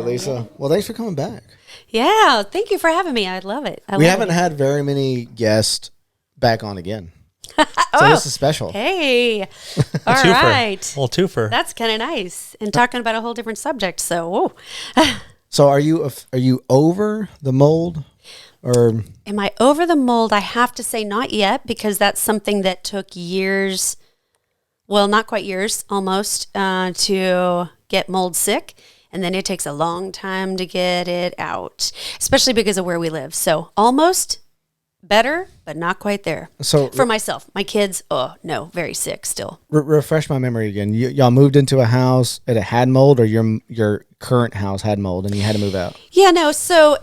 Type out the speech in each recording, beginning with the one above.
Lisa. Well, thanks for coming back. Yeah, thank you for having me. I love it. We haven't had very many guests back on again. So this is special. Hey, all right. Well, twofer. That's kind of nice. And talking about a whole different subject. So, So are you over the mold? Or am I over the mold? I have to say not yet, because that's something that took years, well, not quite years, almost, to get mold sick. And then it takes a long time to get it out, especially because of where we live. So almost better, but not quite there. So for myself, my kids, oh no, very sick still. Refresh my memory again. Y'all moved into a house and it had mold, or your current house had mold and you had to move out? Yeah, no. So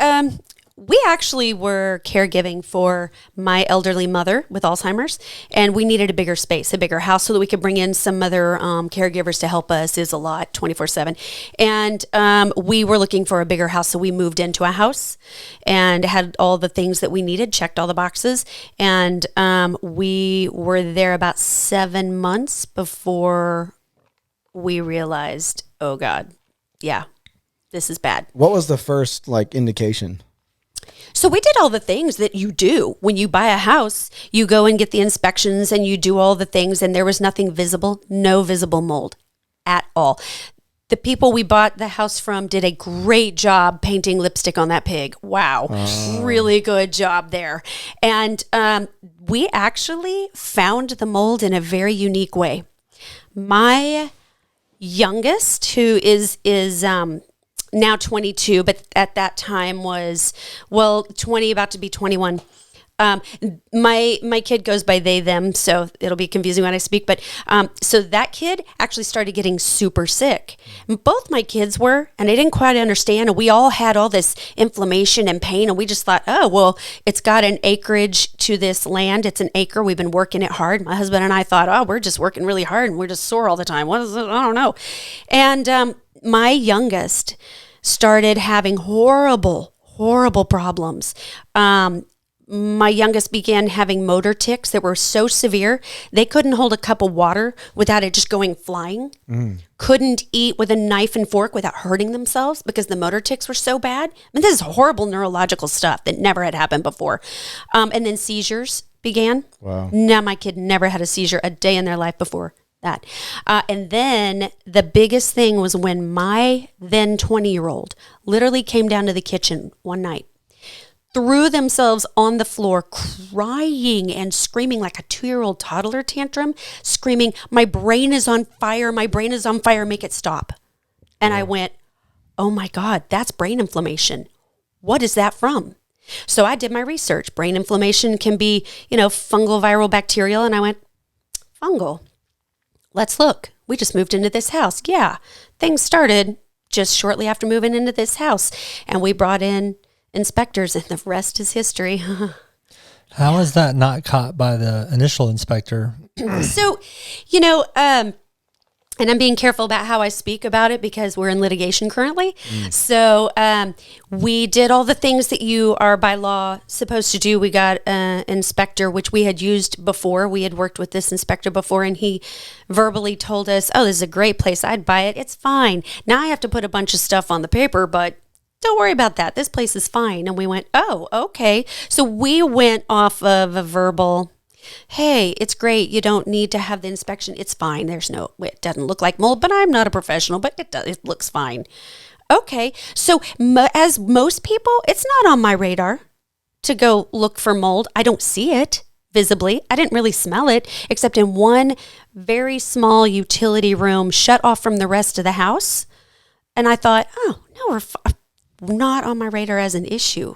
we actually were caregiving for my elderly mother with Alzheimer's, and we needed a bigger space, a bigger house, so that we could bring in some other caregivers to help us. Is a lot, 24/7. And we were looking for a bigger house, so we moved into a house and had all the things that we needed, checked all the boxes, and we were there about 7 months before we realized, oh God, yeah, this is bad. What was the first indication? So we did all the things that you do when you buy a house. You go and get the inspections and you do all the things, and there was nothing visible, no visible mold at all. The people we bought the house from did a great job painting lipstick on that pig. Wow. Really good job there. And we actually found the mold in a very unique way. My youngest, who is now 22, but at that time was, 20, about to be 21. My kid goes by they, them, so it'll be confusing when I speak. But so that kid actually started getting super sick. Both my kids were, and I didn't quite understand. And we all had all this inflammation and pain, and we just thought, oh, well, it's got an acreage to this land. It's an acre. We've been working it hard. My husband and I thought, oh, we're just working really hard, and we're just sore all the time. What is it? I don't know. And my youngest started having horrible problems. My youngest began having motor tics that were so severe, they couldn't hold a cup of water without it just going flying. Couldn't eat with a knife and fork without hurting themselves because the motor tics were so bad. I mean, this is horrible neurological stuff that never had happened before. And then seizures began. Wow. Now my kid never had a seizure a day in their life before that. And then the biggest thing was when my then 20-year-old literally came down to the kitchen one night, threw themselves on the floor, crying and screaming like a 2-year-old toddler tantrum, screaming, my brain is on fire, make it stop. And I went, oh my God, that's brain inflammation. What is that from? So I did my research. Brain inflammation can be, fungal, viral, bacterial. And I went, fungal. Let's look. We just moved into this house. Yeah, things started just shortly after moving into this house. And we brought in inspectors, and the rest is history. How is that not caught by the initial inspector? So, and I'm being careful about how I speak about it because we're in litigation currently. So we did all the things that you are by law supposed to do. We got an inspector, which we had used before. We had worked with this inspector before, and he verbally told us, oh, this is a great place. I'd buy it. It's fine. Now I have to put a bunch of stuff on the paper, but don't worry about that. This place is fine. And we went, oh, okay. So we went off of a verbal, hey, it's great. You don't need to have the inspection. It's fine. It doesn't look like mold, but I'm not a professional, but it looks fine. Okay. So as most people, it's not on my radar to go look for mold. I don't see it visibly. I didn't really smell it except in one very small utility room shut off from the rest of the house. And I thought, oh, no, we're not on my radar as an issue.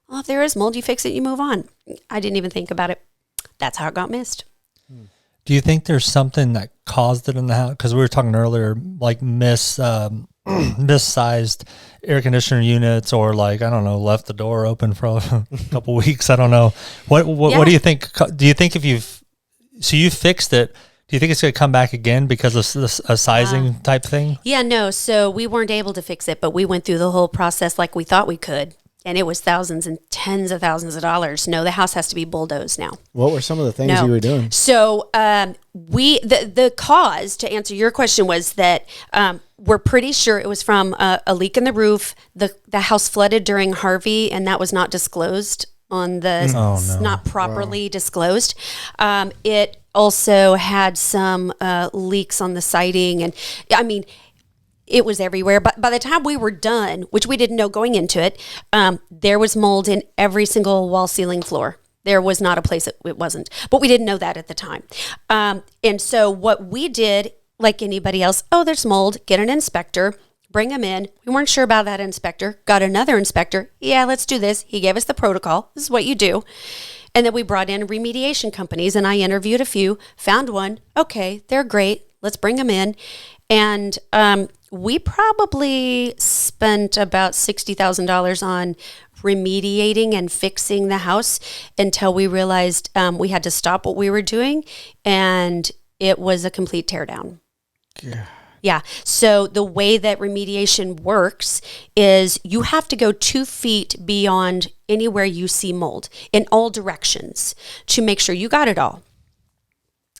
Well, if there is mold, you fix it, you move on. I didn't even think about it. That's how it got missed. Do you think there's something that caused it in the house? Because we were talking earlier, like missized air conditioner units, or left the door open for a couple weeks. I don't know. What do you think? Do you think you fixed it? Do you think it's going to come back again because of a sizing type thing? Yeah, no. So we weren't able to fix it, but we went through the whole process like we thought we could. And it was thousands and tens of thousands of dollars. No, the house has to be bulldozed now. What were some of the things you were doing? So the cause, to answer your question, was that we're pretty sure it was from a leak in the roof. The house flooded during Harvey, and that was not disclosed on the not properly disclosed. It also had some leaks on the siding, and I mean, it was everywhere. But by the time we were done, which we didn't know going into it, there was mold in every single wall, ceiling, floor. There was not a place it wasn't, but we didn't know that at the time. And so what we did, like anybody else, oh, there's mold, get an inspector, bring him in. We weren't sure about that inspector, got another inspector. Yeah, let's do this. He gave us the protocol. This is what you do. And then we brought in remediation companies, and I interviewed a few, found one. Okay, they're great. Let's bring them in. And we probably spent about $60,000 on remediating and fixing the house until we realized we had to stop what we were doing, and it was a complete teardown. Yeah. So the way that remediation works is you have to go 2 feet beyond anywhere you see mold in all directions to make sure you got it all.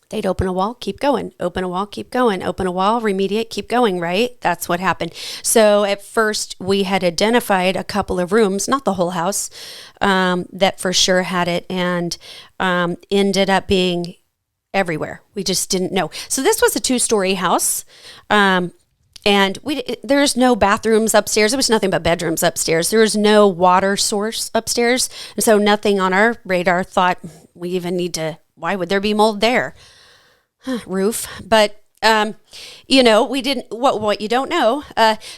They'd open a wall, keep going, open a wall, keep going, open a wall, remediate, keep going, right? That's what happened. So at first we had identified a couple of rooms, not the whole house, that for sure had it, and ended up being everywhere. We just didn't know. So this was a 2-story house. And there's no bathrooms upstairs. There was nothing but bedrooms upstairs. There was no water source upstairs. And so nothing on our radar thought we even need to, why would there be mold there? Roof. But, we didn't, what you don't know.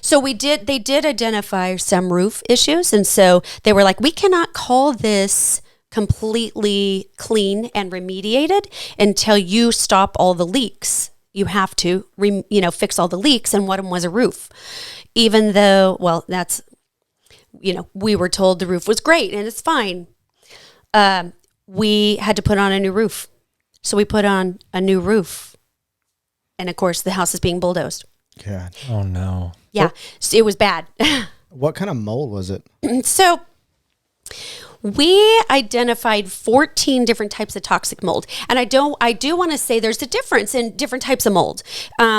So they did identify some roof issues. And so they were like, we cannot call this completely clean and remediated until you stop all the leaks. You have to, fix all the leaks, and one of them was a roof. Even though, well, that's, we were told the roof was great and it's fine. We had to put on a new roof. So we put on a new roof. And of course, the house is being bulldozed. God. Oh, no. Yeah, so it was bad. What kind of mold was it? So we identified 14 different types of toxic mold. And I do want to say there's a difference in different types of mold,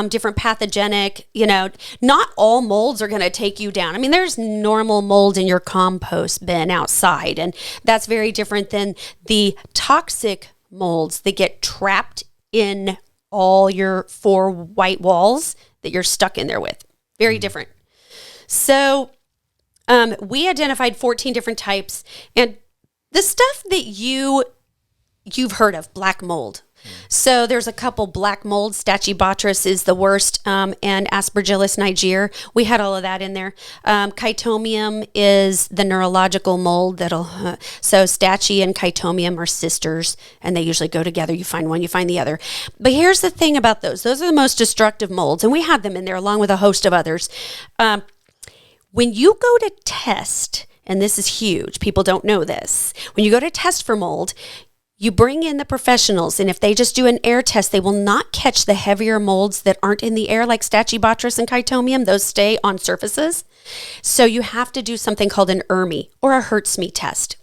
different pathogenic, not all molds are going to take you down. I mean, there's normal mold in your compost bin outside, and that's very different than the toxic molds that get trapped in all your 4 white walls that you're stuck in there with. Very different. So we identified 14 different types, and the stuff that you've heard of, black mold. So there's a couple black molds. Stachybotrys is the worst, and Aspergillus niger. We had all of that in there. Chytomium is the neurological mold so Stachy and Chytomium are sisters, and they usually go together. You find one, you find the other. But here's the thing about those. Those are the most destructive molds, and we had them in there along with a host of others. When you go to test, and this is huge, people don't know this. When you go to test for mold, you bring in the professionals, and if they just do an air test, they will not catch the heavier molds that aren't in the air, like Stachybotrys and Chytomium. Those stay on surfaces. So you have to do something called an ERMI, or a Hertzsme test.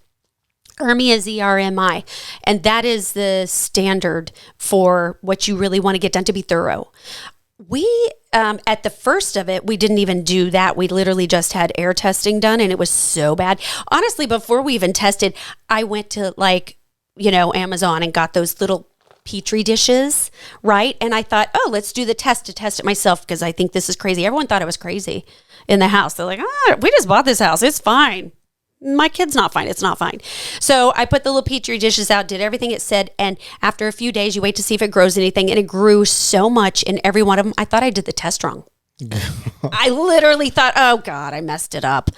ERMI is ERMI, and that is the standard for what you really want to get done to be thorough. We, at the first of it, we didn't even do that. We literally just had air testing done, and it was so bad. Honestly, before we even tested, I went to Amazon and got those little Petri dishes, right? And I thought, oh, let's do the test to test it myself, because I think this is crazy. Everyone thought I was crazy in the house. They're like, we just bought this house. It's fine. My kid's not fine. It's not fine. So I put the little Petri dishes out, did everything it said. And after a few days, you wait to see if it grows anything. And it grew so much in every one of them. I thought I did the test wrong. I literally thought, oh God, I messed it up,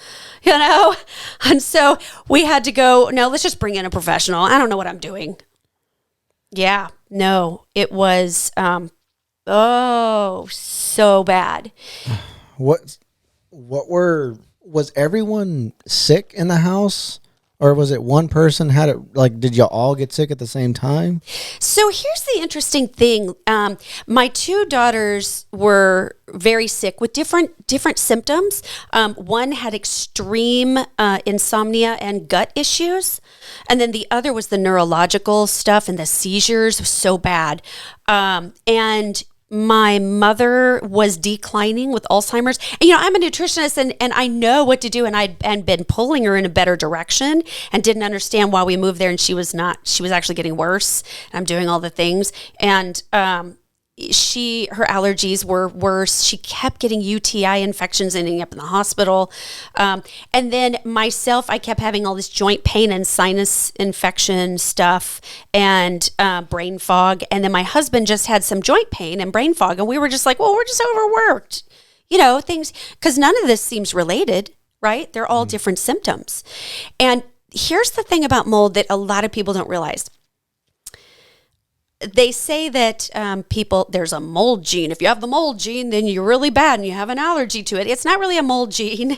And so we had to go, no, let's just bring in a professional. I don't know what I'm doing. Yeah, no, it was, so bad. Was everyone sick in the house, or was it one person had it? Like, did you all get sick at the same time? So here's the interesting thing. My 2 daughters were very sick with different symptoms. One had extreme insomnia and gut issues, and then the other was the neurological stuff, and the seizures was so bad. And my mother was declining with Alzheimer's. And, I'm a nutritionist and I know what to do. And I'd been pulling her in a better direction and didn't understand why we moved there. And she was actually getting worse. I'm doing all the things. And, her allergies were worse. She kept getting UTI infections, ending up in the hospital. And then myself, I kept having all this joint pain and sinus infection stuff and brain fog. And then my husband just had some joint pain and brain fog. And we were just like, well, we're just overworked, things, because none of this seems related, right? They're all different symptoms. And here's the thing about mold that a lot of people don't realize. They say that there's a mold gene. If you have the mold gene, then you're really bad and you have an allergy to it. It's not really a mold gene.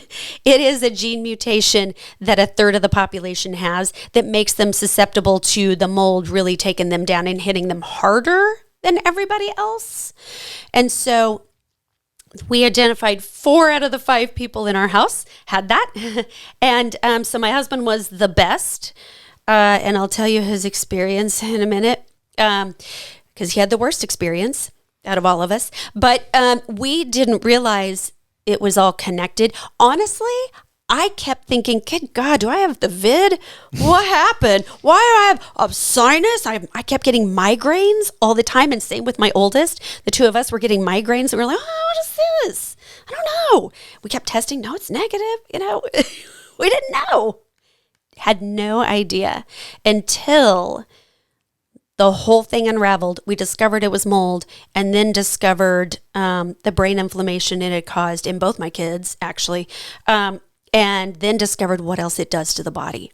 It is a gene mutation that a third of the population has that makes them susceptible to the mold really taking them down and hitting them harder than everybody else. And so we identified 4 out of the 5 people in our house had that. And so my husband was the best. And I'll tell you his experience in a minute. Because he had the worst experience out of all of us. But we didn't realize it was all connected. Honestly, I kept thinking, good God, do I have the vid? What happened? Why do I have a sinus? I kept getting migraines all the time. And same with my oldest. The 2 of us were getting migraines. And we were like, oh, what is this? I don't know. We kept testing. No, it's negative. We didn't know. Had no idea until the whole thing unraveled. We discovered it was mold and then discovered the brain inflammation it had caused in both my kids, actually, and then discovered what else it does to the body.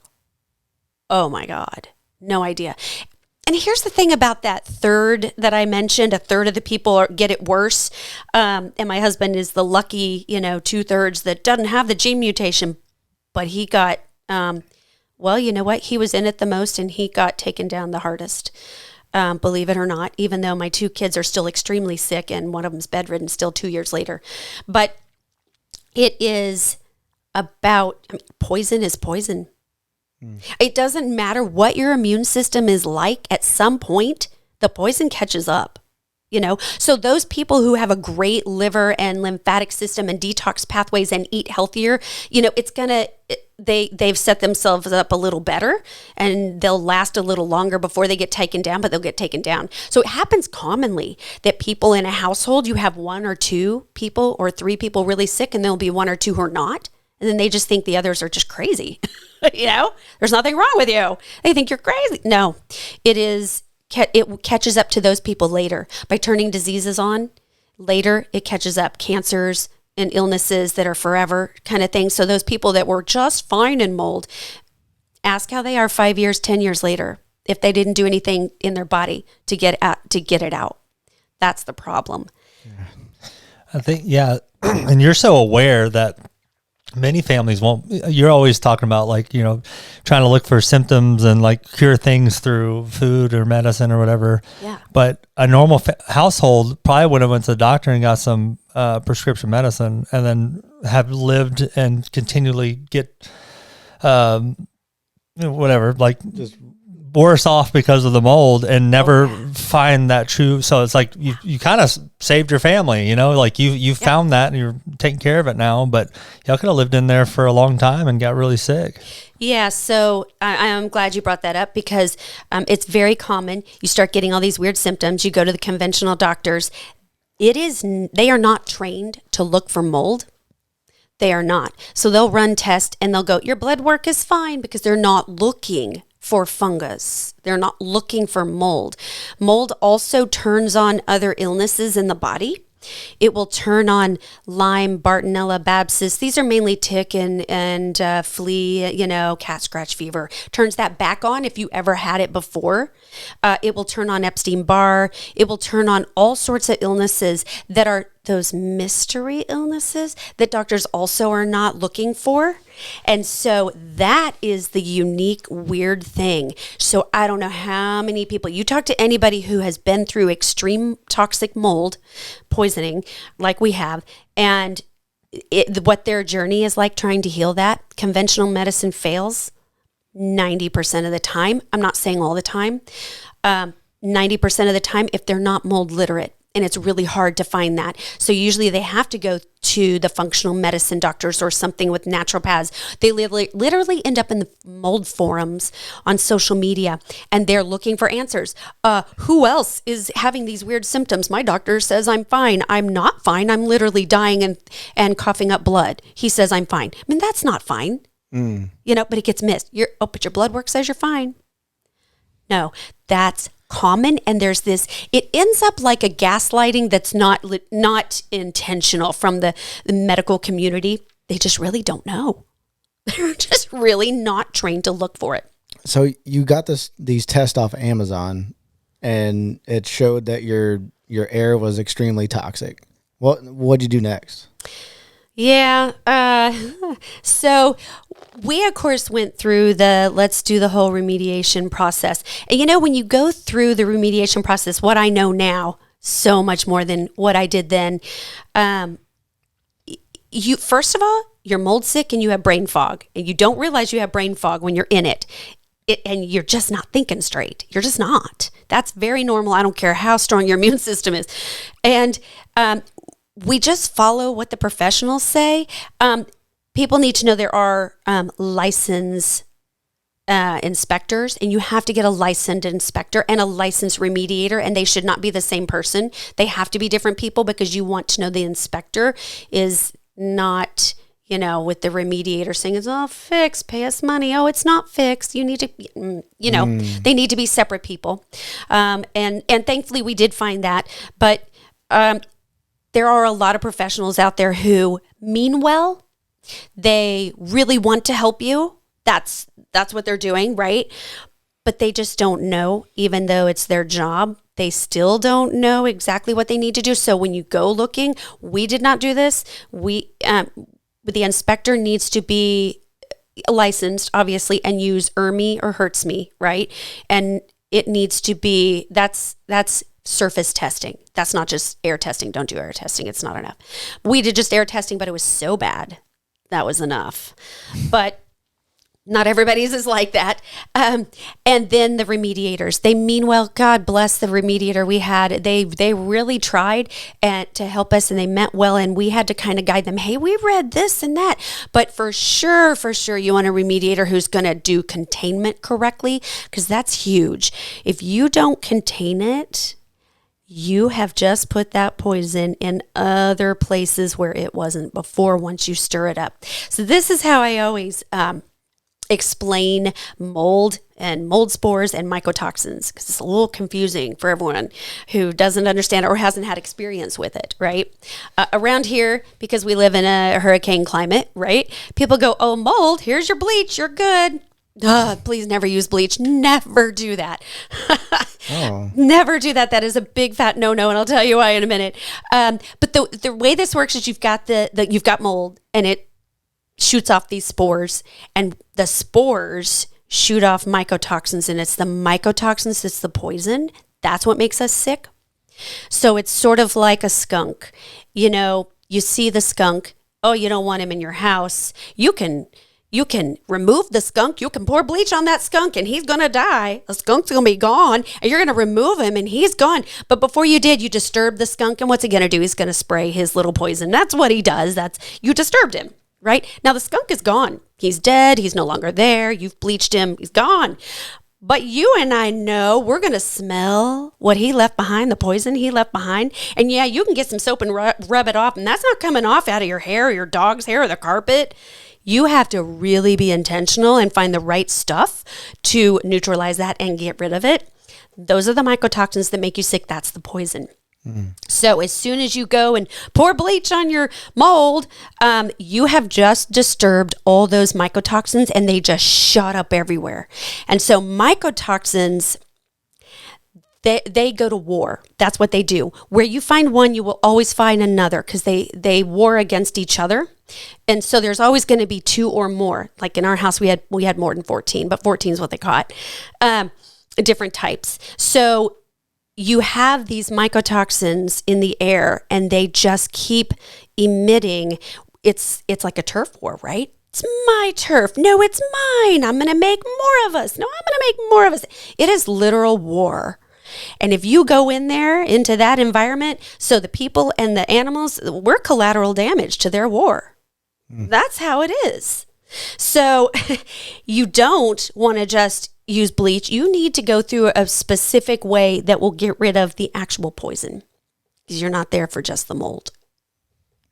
Oh, my God. No idea. And here's the thing about that third that I mentioned, a third of the people get it worse. And my husband is the lucky, 2/3 that doesn't have the gene mutation, but he got well, you know what? He was in it the most and he got taken down the hardest, believe it or not, even though my 2 kids are still extremely sick and one of them's bedridden still 2 years later. But it is poison is poison. It doesn't matter what your immune system is like. At some point, the poison catches up. So those people who have a great liver and lymphatic system and detox pathways and eat healthier, they've set themselves up a little better and they'll last a little longer before they get taken down, but they'll get taken down. So it happens commonly that people in a household, you have 1 or 2 people or 3 people really sick and there'll be 1 or 2 who are not. And then they just think the others are just crazy. There's nothing wrong with you. They think you're crazy. No, it catches up to those people later by turning diseases on. Later, it catches up cancers and illnesses that are forever kind of thing. So those people that were just fine in mold, ask how they are 5 years, 10 years later, if they didn't do anything in their body to get it out. That's the problem. I think, yeah. And you're so aware that many families won't. You're always talking about trying to look for symptoms and cure things through food or medicine or whatever. Yeah. But a normal household probably would have went to the doctor and got some prescription medicine and then have lived and continually get just worse off because of the mold and never find that true. So it's like you kind of saved your family, you found that and you're taking care of it now, but y'all could have lived in there for a long time and got really sick. Yeah, so I'm glad you brought that up because it's very common. You start getting all these weird symptoms. You go to the conventional doctors. They are not trained to look for mold. They are not. So they'll run tests and they'll go, your blood work is fine because they're not looking for fungus. They're not looking for mold. Mold also turns on other illnesses in the body. It will turn on Lyme, Bartonella, Babsis. These are mainly tick and flea, cat scratch fever. Turns that back on if you ever had it before. It will turn on Epstein-Barr. It will turn on all sorts of illnesses that are those mystery illnesses that doctors also are not looking for. And so that is the unique, weird thing. So I don't know how many people, you talk to anybody who has been through extreme toxic mold poisoning like we have, and what their journey is like trying to heal that. Conventional medicine fails 90% of the time. I'm not saying all the time. 90% of the time if they're not mold literate. and it's really hard to find that. So usually they have to go to the functional medicine doctors or something with naturopaths. They literally end up in the mold forums on social media, and they're looking for answers. Who else is having these weird symptoms? My doctor says I'm fine. I'm not fine. I'm literally dying and coughing up blood. He says I'm fine. I mean, that's not fine. But it gets missed. But your blood work says you're fine. No, that's common, and there's this, it ends up like a gaslighting that's not intentional from the medical community. They just really don't know. They're just really not trained to look for it. So you got these tests off Amazon, and it showed that your air was extremely toxic. What'd you do next? Yeah. So we, of course, went through let's do the whole remediation process. And, when you go through the remediation process, what I know now, so much more than what I did then, first of all, you're mold sick and you have brain fog. And you don't realize you have brain fog when you're in it. And you're just not thinking straight. You're just not. That's very normal. I don't care how strong your immune system is. And we just follow what the professionals say. People need to know there are licensed inspectors, and you have to get a licensed inspector and a licensed remediator, and they should not be the same person. They have to be different people, because you want to know the inspector is not, with the remediator saying it's all fixed, pay us money. Oh, it's not fixed. You need to, they need to be separate people. And thankfully we did find that, but there are a lot of professionals out there who mean well. They really want to help you. That's what they're doing, right? But they just don't know, even though it's their job. They still don't know exactly what they need to do. So when you go looking, we did not do this. The inspector needs to be licensed, obviously, and use ERMI or Hurts Me, right? And it needs to be, that's surface testing. That's not just air testing. Don't do air testing. It's not enough. We did just air testing, but it was so bad. That was enough. But not everybody's is like that. And then the remediators, they mean well. God bless the remediator we had. They really tried to help us, and they meant well. And we had to kind of guide them. Hey, we read this and that. But for sure, you want a remediator who's going to do containment correctly, because that's huge. If you don't contain it, you have just put that poison in other places where it wasn't before once you stir it up. So this is how I always explain mold and mold spores and mycotoxins, because it's a little confusing for everyone who doesn't understand or hasn't had experience with it, right? Around here, because we live in a hurricane climate, right? People go, oh, mold, here's your bleach, you're good. Please never use bleach. Never do that. Never do that. That is a big fat no-no, and I'll tell you why in a minute. But the way this works is you've got you've got mold, and it shoots off these spores, and the spores shoot off mycotoxins, and it's the mycotoxins that's the poison. That's what makes us sick. So it's sort of like a skunk. You see the skunk. Oh, you don't want him in your house. You can remove the skunk. You can pour bleach on that skunk, and he's going to die. The skunk's going to be gone, and you're going to remove him, and he's gone. But before you did, you disturbed the skunk, and what's he going to do? He's going to spray his little poison. That's what he does. You disturbed him, right? Now the skunk is gone. He's dead. He's no longer there. You've bleached him. He's gone. But you and I know we're going to smell what he left behind, the poison he left behind. And yeah, you can get some soap and rub it off, and that's not coming off out of your hair or your dog's hair or the carpet. You have to really be intentional and find the right stuff to neutralize that and get rid of it. Those are the mycotoxins that make you sick. That's the poison. So as soon as you go and pour bleach on your mold, you have just disturbed all those mycotoxins, and they just shot up everywhere. And so mycotoxins, they go to war. That's what they do. Where you find one, you will always find another, because they war against each other. And so there's always going to be two or more. Like in our house, we had more than 14, but 14 is what they caught. Different types. So you have these mycotoxins in the air, and they just keep emitting. It's like a turf war, right? It's my turf. No, it's mine. I'm going to make more of us. No, I'm going to make more of us. It is literal war. And if you go in there into that environment, so the people and the animals, we're collateral damage to their war. That's how it is. So you don't want to just use bleach. You need to go through a specific way that will get rid of the actual poison, because you're not there for just the mold.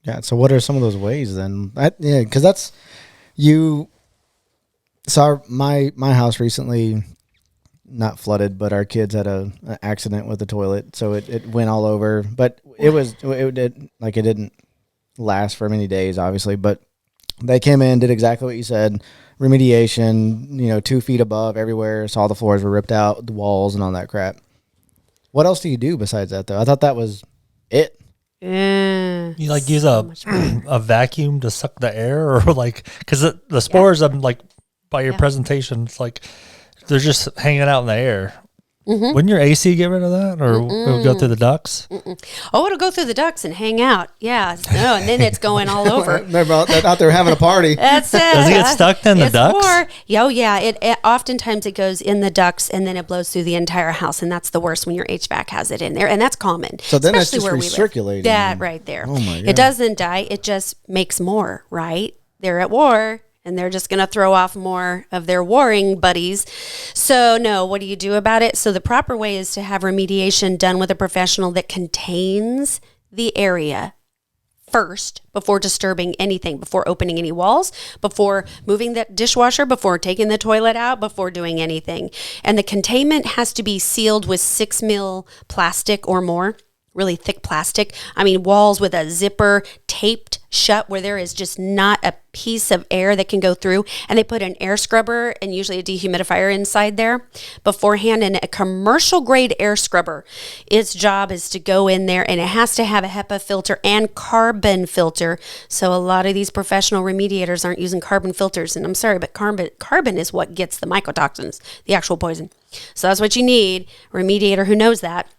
Yeah. So what are some of those ways then? Because that's you. So my house recently, not flooded, but our kids had an accident with the toilet, so it went all over. But it didn't last for many days, obviously. But they came in, did exactly what you said, remediation. 2 feet above everywhere, saw the floors were ripped out, the walls, and all that crap. What else do you do besides that, though? I thought that was it. You use a vacuum to suck the air, or because the spores, I'm by your presentation, it's like they're just hanging out in the air. Mm-hmm. Wouldn't your AC get rid of that, or it would go through the ducts? Oh, it'll go through the ducts and hang out. Yeah, no, and then it's going all over. They're out there having a party. That's it. Does it get stuck in the ducts? Yeah. It oftentimes it goes in the ducts and then it blows through the entire house, and that's the worst when your HVAC has it in there, and that's common. So then it's just recirculating. That right there. Oh my God. It doesn't die. It just makes more. Right? They're at war. And they're just going to throw off more of their warring buddies. So, no, what do you do about it? So the proper way is to have remediation done with a professional that contains the area first before disturbing anything, before opening any walls, before moving that dishwasher, before taking the toilet out, before doing anything. And the containment has to be sealed with 6 mil plastic or more. Really thick plastic. I mean, walls with a zipper taped shut where there is just not a piece of air that can go through. And they put an air scrubber and usually a dehumidifier inside there beforehand. And a commercial grade air scrubber, its job is to go in there, and it has to have a HEPA filter and carbon filter. So a lot of these professional remediators aren't using carbon filters. And I'm sorry, but carbon is what gets the mycotoxins, the actual poison. So that's what you need. A remediator who knows that.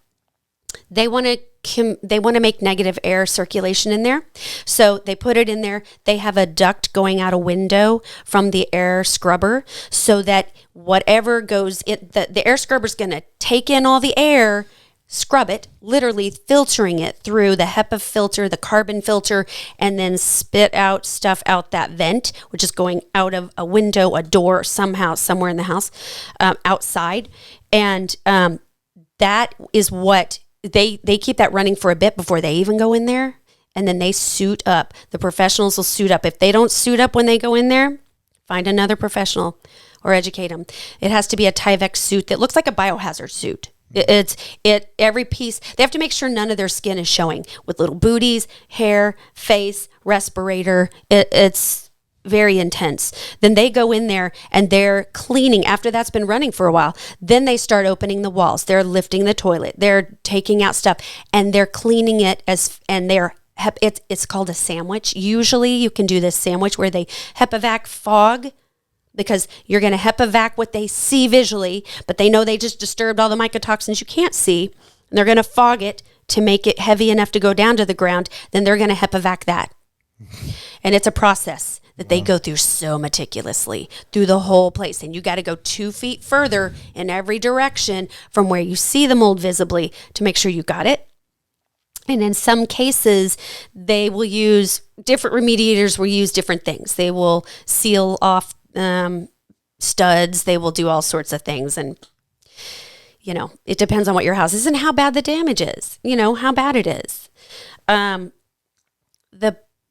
They want to make negative air circulation in there. So they put it in there. They have a duct going out a window from the air scrubber so that whatever goes in, the air scrubber is going to take in all the air, scrub it, literally filtering it through the HEPA filter, the carbon filter, and then spit out stuff out that vent, which is going out of a window, a door, somehow, somewhere in the house, outside. And that is what... They keep that running for a bit before they even go in there, and then they suit up. The professionals will suit up. If they don't suit up when they go in there, find another professional or educate them. It has to be a Tyvek suit that looks like a biohazard suit. Every piece, they have to make sure none of their skin is showing, with little booties, hair, face, respirator. It's very intense. Then they go in there and they're cleaning after that's been running for a while. Then they start opening the walls. They're lifting the toilet. They're taking out stuff and they're cleaning it it's called a sandwich. Usually you can do this sandwich where they HEPA-vac fog, because you're going to HEPA-vac what they see visually, but they know they just disturbed all the mycotoxins you can't see. And they're going to fog it to make it heavy enough to go down to the ground. Then they're going to HEPA-vac that. And it's a process that they go through so meticulously through the whole place. And you got to go 2 feet further in every direction from where you see the mold visibly to make sure you got it. And in some cases, they will use, different remediators will use different things. They will seal off studs. They will do all sorts of things. And, it depends on what your house is and how bad the damage is, how bad it is.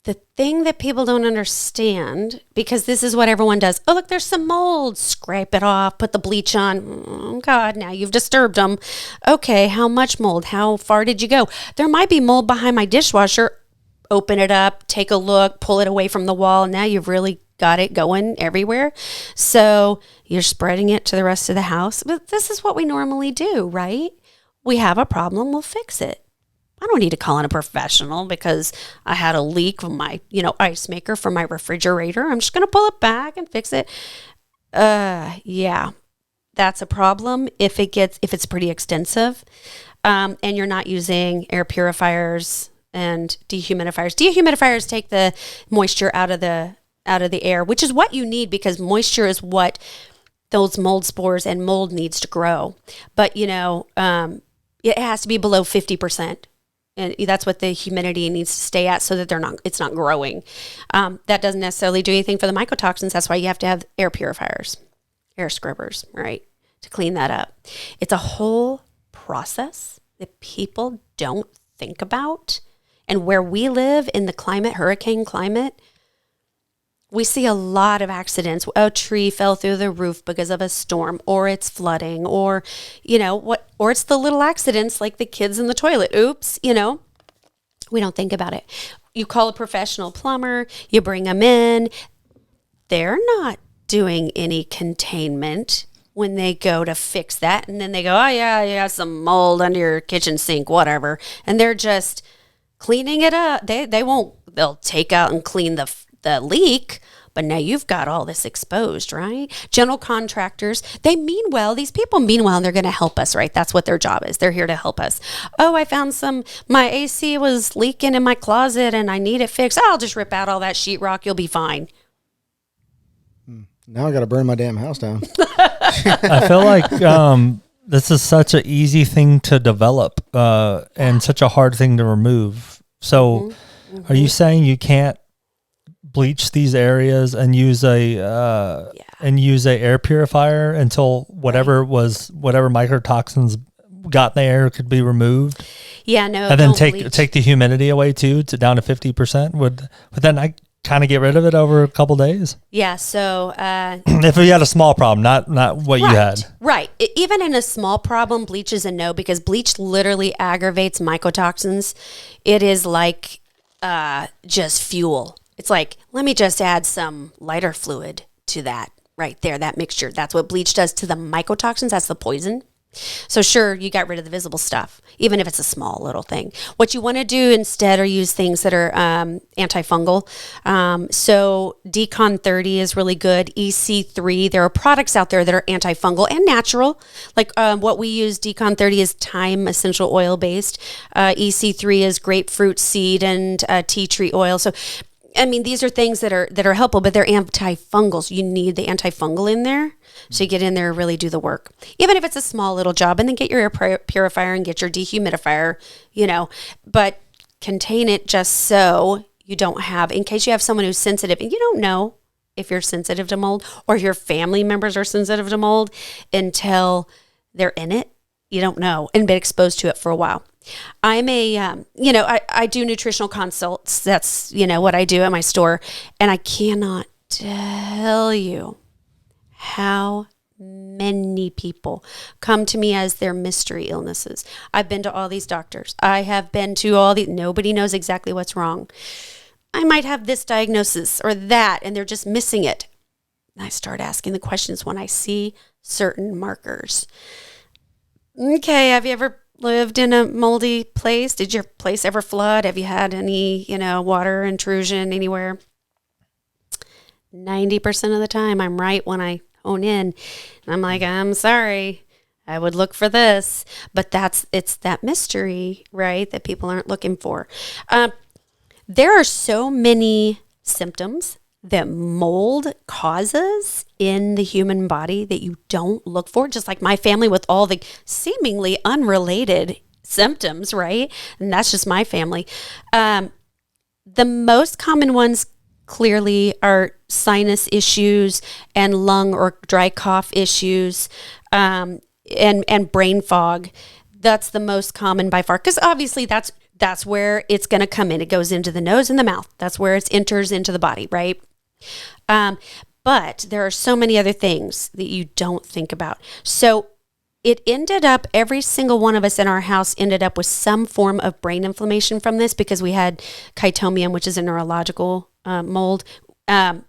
The thing that people don't understand, because this is what everyone does. Oh, look, there's some mold. Scrape it off. Put the bleach on. Oh, God, now you've disturbed them. Okay, how much mold? How far did you go? There might be mold behind my dishwasher. Open it up, take a look, pull it away from the wall. Now you've really got it going everywhere. So you're spreading it to the rest of the house. But this is what we normally do, right? We have a problem, we'll fix it. I don't need to call in a professional because I had a leak from my, ice maker from my refrigerator. I'm just going to pull it back and fix it. Yeah, that's a problem if it's pretty extensive, and you're not using air purifiers and dehumidifiers. Dehumidifiers take the moisture out of the air, which is what you need, because moisture is what those mold spores, and mold needs to grow. But, it has to be below 50%. And that's what the humidity needs to stay at so that it's not growing. That doesn't necessarily do anything for the mycotoxins. That's why you have to have air purifiers, air scrubbers, right, to clean that up. It's a whole process that people don't think about. And where we live in the climate, hurricane climate, we see a lot of accidents. A tree fell through the roof because of a storm, or it's flooding, or, or it's the little accidents like the kids in the toilet. Oops, we don't think about it. You call a professional plumber, you bring them in. They're not doing any containment when they go to fix that. And then they go, oh yeah, you got some mold under your kitchen sink, whatever. And they're just cleaning it up. They'll take out and clean the leak, but now you've got all this exposed, right? General contractors, they mean well. These people mean well, and they're going to help us, right? That's what their job is. They're here to help us. Oh, I found my AC was leaking in my closet and I need it fixed. I'll just rip out all that sheetrock. You'll be fine. Now I got to burn my damn house down. I feel like this is such an easy thing to develop and such a hard thing to remove. So are you saying you can't bleach these areas and use a air purifier until whatever mycotoxins got in the air could be removed? Yeah, no. And then take the humidity away too, down to 50%. Would then I kind of get rid of it over a couple days? Yeah. So if you had a small problem, not what you had. Right. Even in a small problem, bleach is a no, because bleach literally aggravates mycotoxins. It is like just fuel. It's like, let me just add some lighter fluid to that right there, that mixture. That's what bleach does to the mycotoxins. That's the poison. So sure, you got rid of the visible stuff, even if it's a small little thing. What you want to do instead are use things that are antifungal. So Decon 30 is really good. EC3, there are products out there that are antifungal and natural. Like what we use, Decon 30 is thyme essential oil based. EC3 is grapefruit seed and tea tree oil. So I mean, these are things that are helpful, but they're antifungals. You need the antifungal in there. So you get in there and really do the work. Even if it's a small little job, and then get your air purifier and get your dehumidifier, but contain it just so you don't have, in case you have someone who's sensitive, and you don't know if you're sensitive to mold or your family members are sensitive to mold until they're in it. You don't know and been exposed to it for a while. I'm I do nutritional consults. That's, what I do at my store. And I cannot tell you how many people come to me as their mystery illnesses. I've been to all these doctors. I have been to nobody knows exactly what's wrong. I might have this diagnosis or that, and they're just missing it. And I start asking the questions when I see certain markers. Okay, have you ever lived in a moldy place? Did your place ever flood? Have you had any, water intrusion anywhere? 90% of the time, I'm right when I hone in. And I'm like, I'm sorry, I would look for this. But it's that mystery, right, that people aren't looking for. There are so many symptoms that mold causes in the human body that you don't look for, just like my family with all the seemingly unrelated symptoms, right? And that's just my family. The most common ones clearly are sinus issues and lung or dry cough issues, and brain fog. That's the most common by far, because obviously that's where it's going to come in. It goes into the nose and the mouth. That's where it enters into the body, right? But there are so many other things that you don't think about. So it ended up, every single one of us in our house ended up with some form of brain inflammation from this, because we had chytomium, which is a neurological mold. But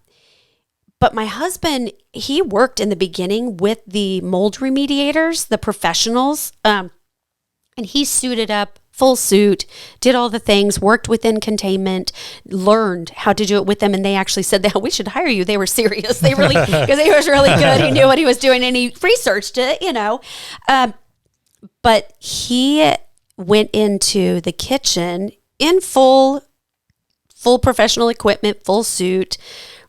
my husband, he worked in the beginning with the mold remediators, the professionals, and he suited up, full suit, did all the things, worked within containment, learned how to do it with them. And they actually said that we should hire you. They were serious. They really, because he was really good. He knew what he was doing, and he researched it, but he went into the kitchen in full professional equipment, full suit,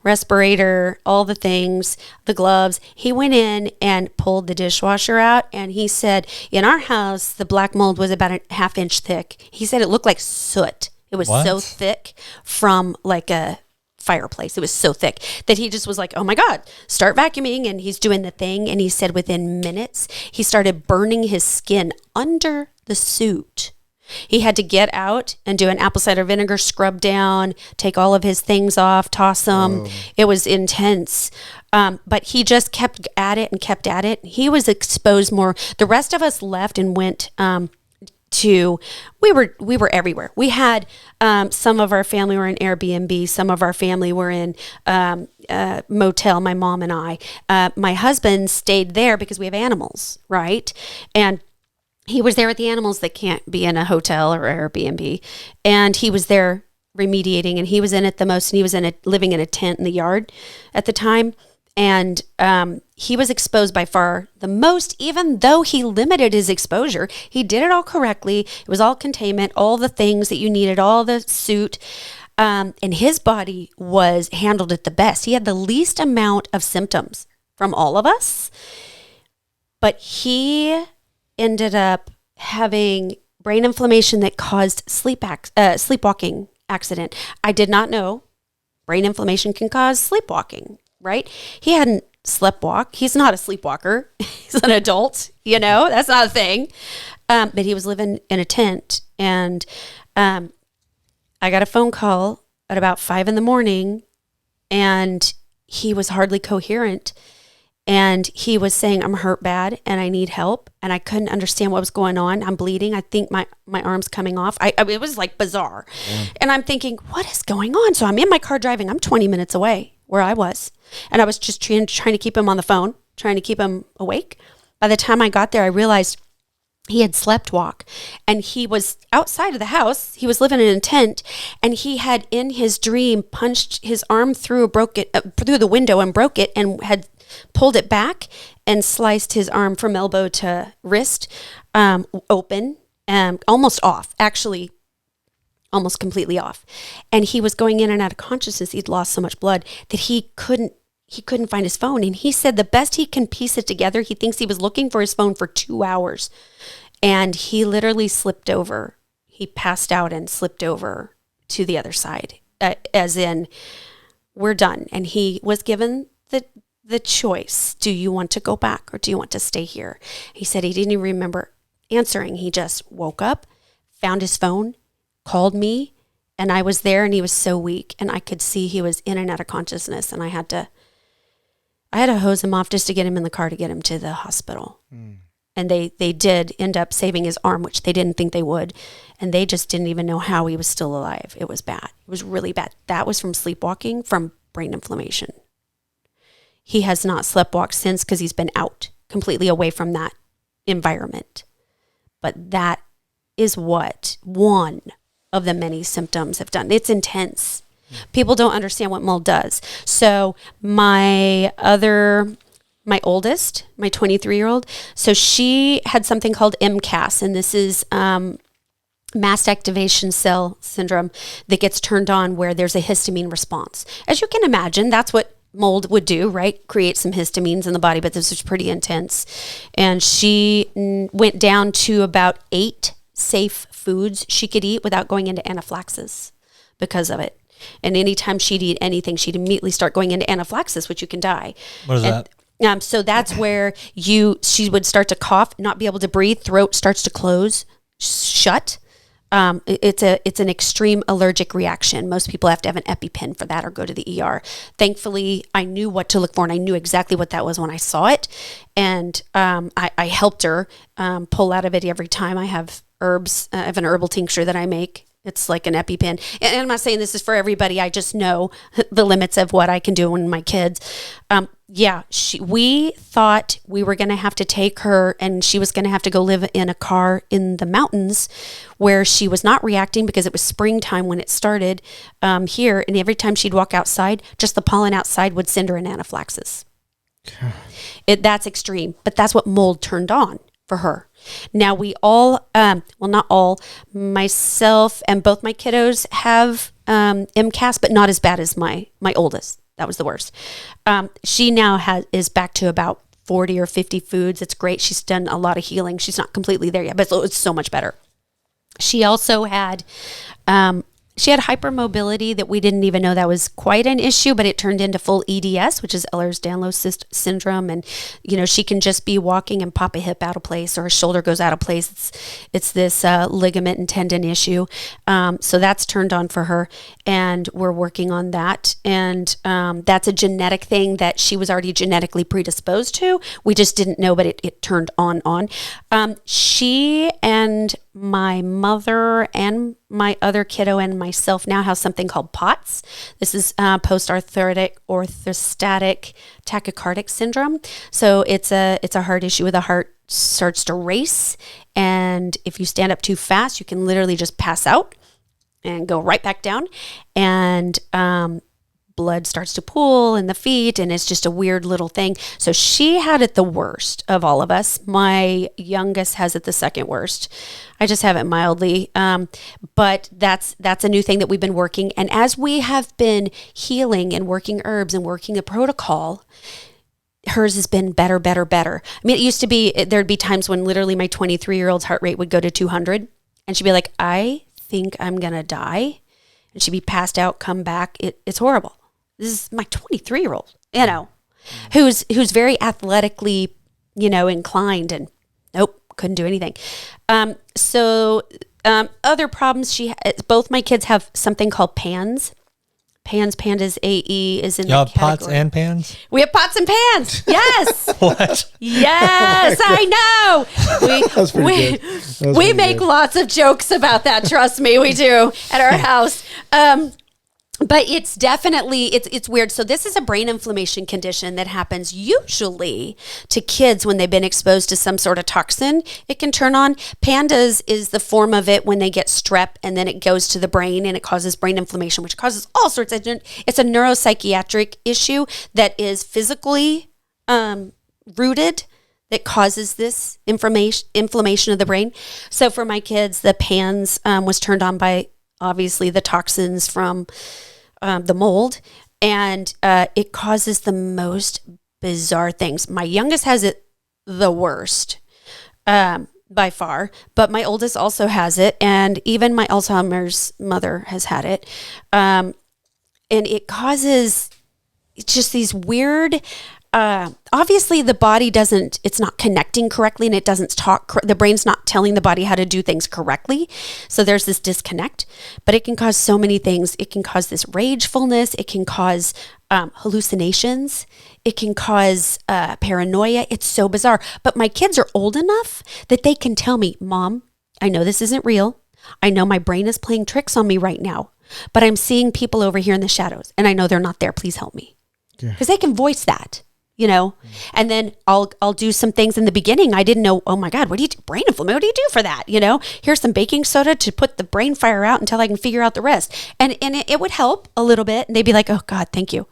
respirator, all the things, the gloves. He went in and pulled the dishwasher out, and he said, in our house, the black mold was about a half-inch thick. He said it looked like soot. It was so thick from like a fireplace. It was so thick that he just was like, oh my God, start vacuuming. And he's doing the thing. And he said within minutes, he started burning his skin under the suit. He had to get out and do an apple cider vinegar scrub down, take all of his things off, toss them. It was intense. But he just kept at it and kept at it. He was exposed more. The rest of us left and went we were everywhere. We had some of our family were in Airbnb. Some of our family were in motel, my mom and I. My husband stayed there because we have animals, right? And he was there with the animals that can't be in a hotel or Airbnb. And he was there remediating, and he was in it the most, and he was living in a tent in the yard at the time. And he was exposed by far the most, even though he limited his exposure. He did it all correctly. It was all containment, all the things that you needed, all the suit. And his body handled it the best. He had the least amount of symptoms from all of us. But he ended up having brain inflammation that caused sleepwalking accident. I did not know brain inflammation can cause sleepwalking, right? He hadn't sleptwalked. He's not a sleepwalker. He's an adult, that's not a thing. But he was living in a tent, and I got a phone call at about 5 a.m, and he was hardly coherent. And he was saying, I'm hurt bad and I need help. And I couldn't understand what was going on. I'm bleeding. I think my arm's coming off. It was like bizarre. Yeah. And I'm thinking, what is going on? So I'm in my car driving. I'm 20 minutes away where I was. And I was just trying to keep him on the phone, trying to keep him awake. By the time I got there, I realized he had sleptwalk, and he was outside of the house. He was living in a tent, and he had in his dream punched his arm through the window and broke it, and had pulled it back and sliced his arm from elbow to wrist open, almost off, actually almost completely off. And he was going in and out of consciousness. He'd lost so much blood that he couldn't find his phone. And he said the best he can piece it together, he thinks he was looking for his phone for 2 hours. And he literally slipped over. He passed out and slipped over to the other side, as in, we're done. And he was given the choice, do you want to go back or do you want to stay here? He said he didn't even remember answering. He just woke up, found his phone, called me, and I was there, and he was so weak, and I could see he was in and out of consciousness, and I had to hose him off just to get him in the car to get him to the hospital. And they did end up saving his arm, which they didn't think they would, and they just didn't even know how he was still alive. It was bad. It was really bad. That was from sleepwalking, from brain inflammation. He has not sleptwalked since because he's been out, completely away from that environment. But that is what one of the many symptoms have done. It's intense. People don't understand what mold does. So my oldest, my 23-year-old, so she had something called MCAS, and this is mast activation cell syndrome that gets turned on where there's a histamine response. As you can imagine, that's what mold would do, right? Create some histamines in the body, but this was pretty intense. And she went down to about 8 safe foods she could eat without going into anaphylaxis because of it. And anytime she'd eat anything, she'd immediately start going into anaphylaxis, which you can die. What is that? So that's where she would start to cough, not be able to breathe, throat starts to close, shut. It's an extreme allergic reaction. Most people have to have an EpiPen for that or go to the ER. Thankfully, I knew what to look for, and I knew exactly what that was when I saw it. And I helped her pull out of it every time. I have herbs. I have an herbal tincture that I make. It's like an EpiPen. And I'm not saying this is for everybody. I just know the limits of what I can do with my kids. We thought we were going to have to take her, and she was going to have to go live in a car in the mountains where she was not reacting because it was springtime when it started here. And every time she'd walk outside, just the pollen outside would send her an anaphylaxis. That's extreme, but that's what mold turned on for her. Now we all, not all, myself and both my kiddos have MCAS, but not as bad as my oldest. That was the worst. She now is back to about 40 or 50 foods. It's great. She's done a lot of healing. She's not completely there yet, but it's so much better. She also had hypermobility that we didn't even know that was quite an issue, but it turned into full EDS, which is Ehlers-Danlos syndrome. And, she can just be walking and pop a hip out of place or a shoulder goes out of place. It's this ligament and tendon issue. So that's turned on for her, and we're working on that. And that's a genetic thing that she was already genetically predisposed to. We just didn't know, but it turned on. She and my mother and my other kiddo and myself now have something called POTS. This is post-orthostatic tachycardic syndrome. So it's a heart issue where the heart starts to race, and if you stand up too fast, you can literally just pass out and go right back down, and blood starts to pool in the feet, and it's just a weird little thing. So she had it the worst of all of us. My youngest has it the second worst. I just have it mildly. But that's a new thing that we've been working. And as we have been healing and working herbs and working a protocol, hers has been better. I mean, it used to be, there'd be times when literally my 23-year-old's heart rate would go to 200, and she'd be like, I think I'm going to die. And she'd be passed out, come back. It's horrible. This is my 23-year-old, who's very athletically, inclined, and nope, couldn't do anything. Other problems both my kids have something called PANS. Pandas, AE is in the category. Pots and pans? We have pots and pans. Yes. What? Yes, I know. That's pretty good. We make lots of jokes about that. Trust me, we do at our house. But it's definitely, it's weird. So this is a brain inflammation condition that happens usually to kids when they've been exposed to some sort of toxin. It can turn on. Pandas is the form of it when they get strep, and then it goes to the brain and it causes brain inflammation, which causes all sorts of, it's a neuropsychiatric issue that is physically rooted, that causes this inflammation of the brain. So for my kids, the PANS was turned on by obviously the toxins from the mold, and it causes the most bizarre things. My youngest has it the worst by far, but my oldest also has it, and even my Alzheimer's mother has had it. And it causes just these weird, obviously the body it's not connecting correctly, and it doesn't talk, the brain's not telling the body how to do things correctly. So there's this disconnect, but it can cause so many things. It can cause this ragefulness. It can cause hallucinations. It can cause paranoia. It's so bizarre. But my kids are old enough that they can tell me, Mom, I know this isn't real. I know my brain is playing tricks on me right now, but I'm seeing people over here in the shadows, and I know they're not there. Please help me. Because they can voice that. And then I'll do some things in the beginning. I didn't know, oh my God, what do you do? Brain inflammation, what do you do for that? Here's some baking soda to put the brain fire out until I can figure out the rest. And it would help a little bit. And they'd be like, oh God, thank you.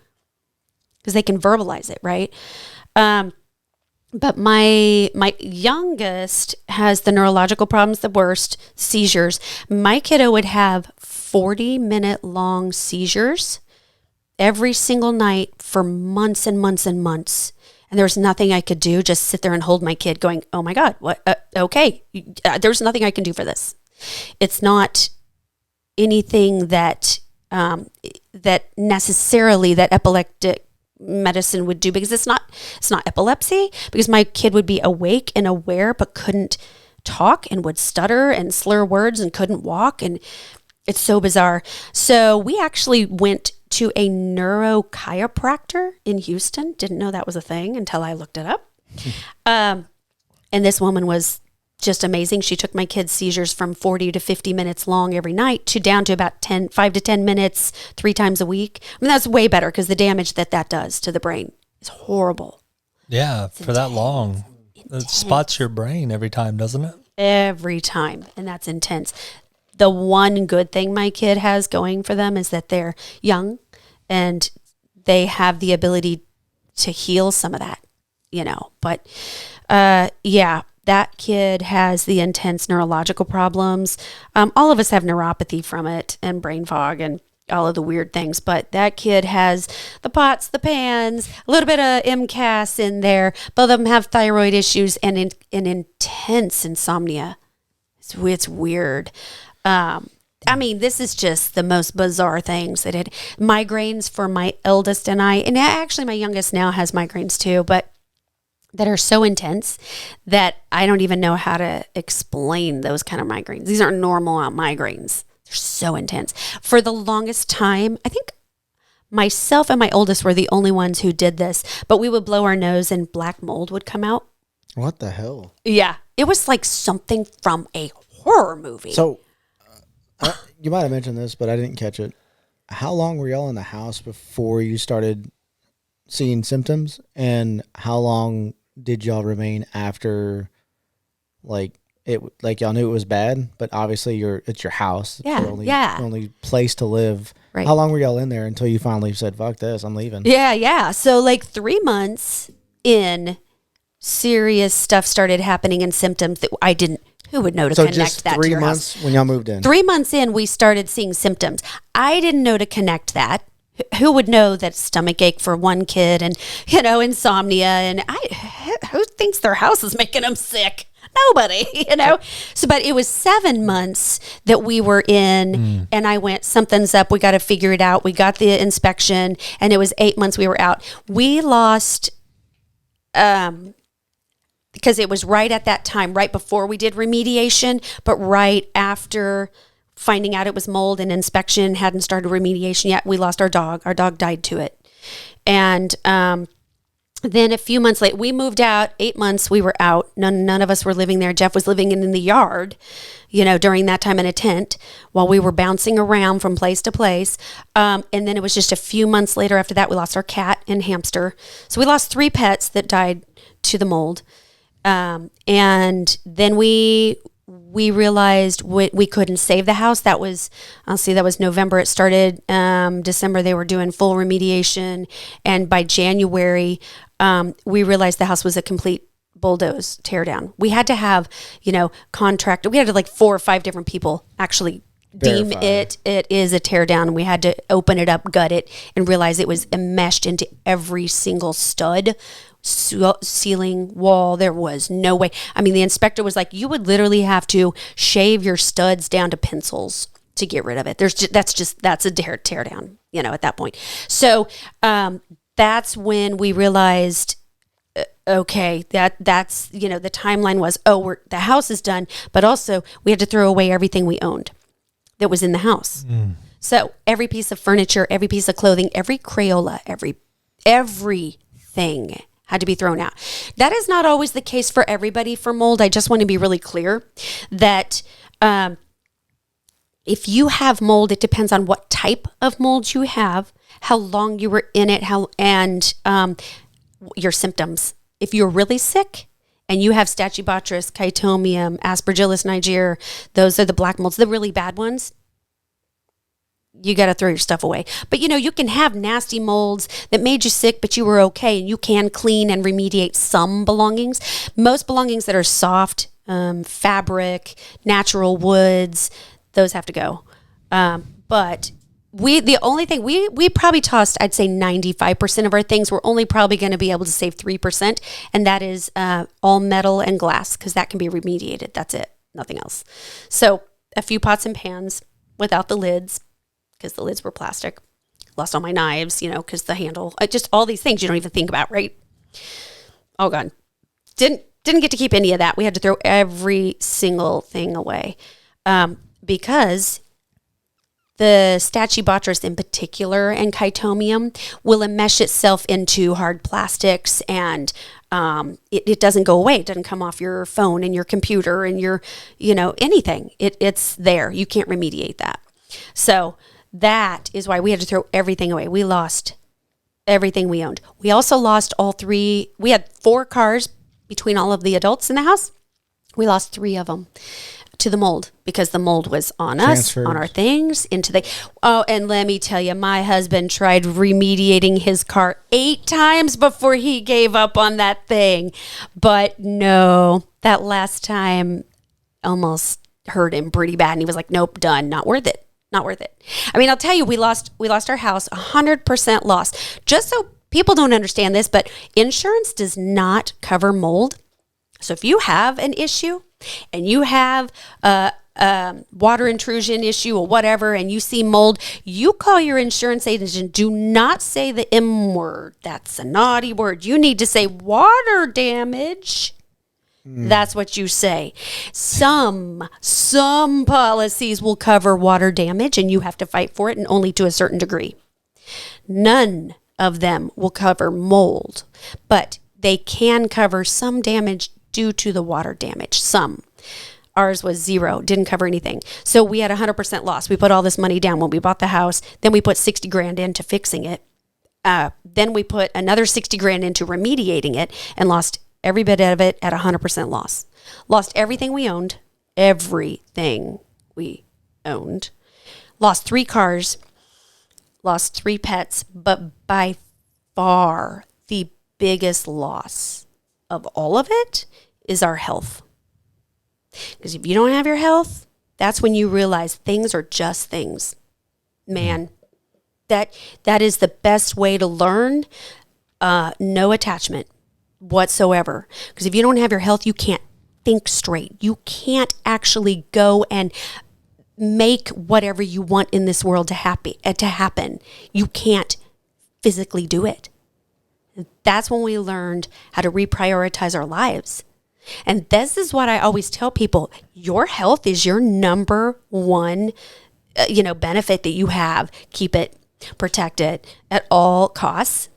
Because they can verbalize it, right? But my youngest has the neurological problems, the worst, seizures. My kiddo would have 40-minute long seizures every single night for months and months and months. And there was nothing I could do, just sit there and hold my kid going, oh my God, what? Okay. There's nothing I can do for this. It's not anything that necessarily that epileptic medicine would do, because it's not epilepsy, because my kid would be awake and aware, but couldn't talk and would stutter and slur words and couldn't walk. And it's so bizarre. So we actually went to a neurochiropractor in Houston. Didn't know that was a thing until I looked it up. And this woman was just amazing. She took my kids' seizures from 40 to 50 minutes long every night down to about 5 to 10 minutes 3 times a week. I mean, that's way better, because the damage that does to the brain is horrible. Yeah, it's for intense. That long. It spots your brain every time, doesn't it? Every time. And that's intense. The one good thing my kid has going for them is that they're young and they have the ability to heal some of that, But that kid has the intense neurological problems. All of us have neuropathy from it and brain fog. And all of the weird things. But that kid has the pots, the pans, a little bit of MCAS in there. Both of them have thyroid issues and an intense insomnia. It's weird. I mean, this is just the most bizarre things that it migraines for my eldest and actually my youngest now has migraines too, but that are so intense that I don't even know how to explain those kind of migraines. These aren't normal migraines. They're so intense. For the longest time, I think myself and my oldest were the only ones who did this, but we would blow our nose and black mold would come out. What the hell? Yeah. It was like something from a horror movie. So, you might have mentioned this, but I didn't catch it. How long were y'all in the house before you started seeing symptoms? And how long did y'all remain after, like y'all knew it was bad, but obviously it's your house. It's your only place to live. Right. How long were y'all in there until you finally said, fuck this, I'm leaving? Yeah. So like 3 months in, serious stuff started happening and symptoms that I didn't. Who would know to connect that to your house? So just 3 months when y'all moved in? 3 months in, we started seeing symptoms. I didn't know to connect that. Who would know that stomach ache for one kid and, insomnia? And who thinks their house is making them sick? Nobody, So, but it was 7 months that we were in and I went, something's up. We got to figure it out. We got the inspection and it was 8 months we were out. We lost, because it was right at that time, right before we did remediation, but right after finding out it was mold and inspection, hadn't started remediation yet, we lost our dog. Our dog died to it. And then a few months later, we moved out. 8 months, we were out. None of us were living there. Jeff was living in the yard, during that time in a tent while we were bouncing around from place to place. And then it was just a few months later after that, we lost our cat and hamster. So we lost 3 pets that died to the mold. And then we realized we couldn't save the house. That was November. It started, December, they were doing full remediation. And by January, we realized the house was a complete bulldoze tear down. We had to have, contractor. We had to 4 or 5 different people actually deem it is a tear down. And we had to open it up, gut it, and realize it was enmeshed into every single stud, ceiling, wall. There was no way. I mean, the inspector was like, you would literally have to shave your studs down to pencils to get rid of it. That's a tear down, at that point. So that's when we realized, okay, that's the timeline was, the house is done, but also we had to throw away everything we owned that was in the house. So every piece of furniture, every piece of clothing, every Crayola, everything had to be thrown out. That is not always the case for everybody for mold. I just want to be really clear that if you have mold, it depends on what type of mold you have, how long you were in it, and your symptoms. If you're really sick and you have Stachybotrys, Chaetomium, Aspergillus niger, those are the black molds, the really bad ones. You got to throw your stuff away. But you can have nasty molds that made you sick, but you were okay, and you can clean and remediate some belongings. Most belongings that are soft, fabric, natural woods, those have to go. But the only thing we probably tossed, I'd say 95% of our things. We're only probably going to be able to save 3%, and that is all metal and glass, because that can be remediated. That's it, nothing else. So a few pots and pans without the lids, because the lids were plastic. Lost all my knives, because the handle, just all these things you don't even think about, right? Oh God, didn't get to keep any of that. We had to throw every single thing away, because the Stachybotrys in particular and Chaetomium will enmesh itself into hard plastics, and it doesn't go away. It doesn't come off your phone and your computer and your, anything. It's there. You can't remediate that. So that is why we had to throw everything away. We lost everything we owned. We also lost we had 4 cars between all of the adults in the house. We lost 3 of them to the mold, because the mold was on us, on our things, and let me tell you, my husband tried remediating his car 8 times before he gave up on that thing. But no, that last time almost hurt him pretty bad. And he was like, nope, done, not worth it. Not worth it. I mean, I'll tell you, we lost our house, 100% loss. Just so people don't understand this, but insurance does not cover mold. So if you have an issue and you have a water intrusion issue or whatever, and you see mold, you call your insurance agent. Do not say the M word. That's a naughty word. You need to say water damage. That's what you say. Some policies will cover water damage and you have to fight for it, and only to a certain degree. None of them will cover mold, but they can cover some damage due to the water damage. Some. Ours was zero, didn't cover anything. So we had 100% loss. We put all this money down when we bought the house. Then we put 60 grand into fixing it. Then we put another 60 grand into remediating it and lost every bit of it at 100% loss. Lost everything we owned. Lost 3 cars. Lost 3 pets. But by far, the biggest loss of all of it is our health. Because if you don't have your health, that's when you realize things are just things. Man, that is the best way to learn. No attachment whatsoever. Because if you don't have your health, you can't think straight. You can't actually go and make whatever you want in this world to happen. You can't physically do it. That's when we learned how to reprioritize our lives. And this is what I always tell people. Your health is your number one, benefit that you have. Keep it, protect it at all costs.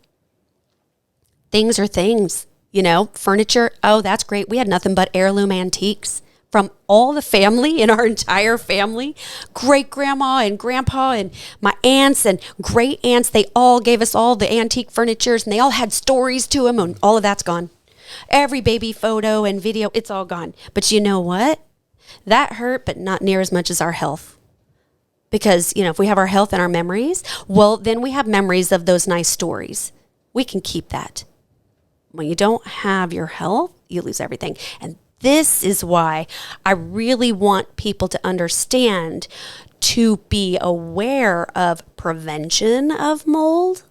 Things are things, furniture. Oh, that's great. We had nothing but heirloom antiques from all the family in our entire family. Great grandma and grandpa and my aunts and great aunts. They all gave us all the antique furnitures, and they all had stories to them, and all of that's gone. Every baby photo and video, it's all gone. But you know what? That hurt, but not near as much as our health. Because, if we have our health and our memories, well, then we have memories of those nice stories. We can keep that. When you don't have your health, you lose everything. And this is why I really want people to understand, to be aware of prevention of mold,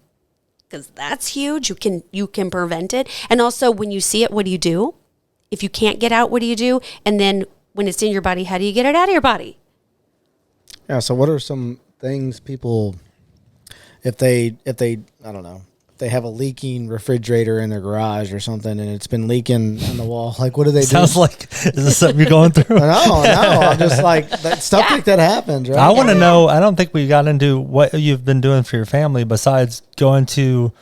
because that's huge. You can prevent it. And also, when you see it, what do you do? If you can't get out, what do you do? And then when it's in your body, how do you get it out of your body? Yeah. So what are some things people, if they I don't know, if they have a leaking refrigerator in their garage or something, and it's been leaking on the wall, like what do they do? Sounds like, is this something you're going through? No, I'm just like, stuff like that happens, right? I want to know, I don't think we got into what you've been doing for your family besides going to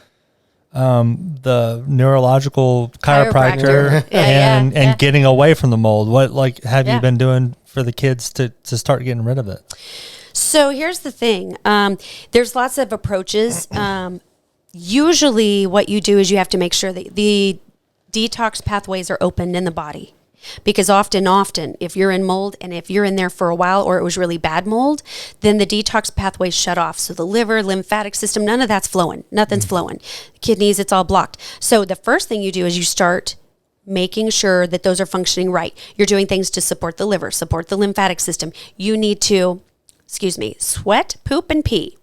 the neurological chiropractor and getting away from the mold. What have you been doing for the kids to start getting rid of it? So here's the thing. There's lots of approaches. Usually what you do is you have to make sure that the detox pathways are opened in the body. Because often, if you're in mold and if you're in there for a while, or it was really bad mold, then the detox pathways shut off. So the liver, lymphatic system, none of that's flowing. Nothing's flowing. Kidneys, it's all blocked. So the first thing you do is you start making sure that those are functioning right. You're doing things to support the liver, support the lymphatic system. You need to, sweat, poop, and pee.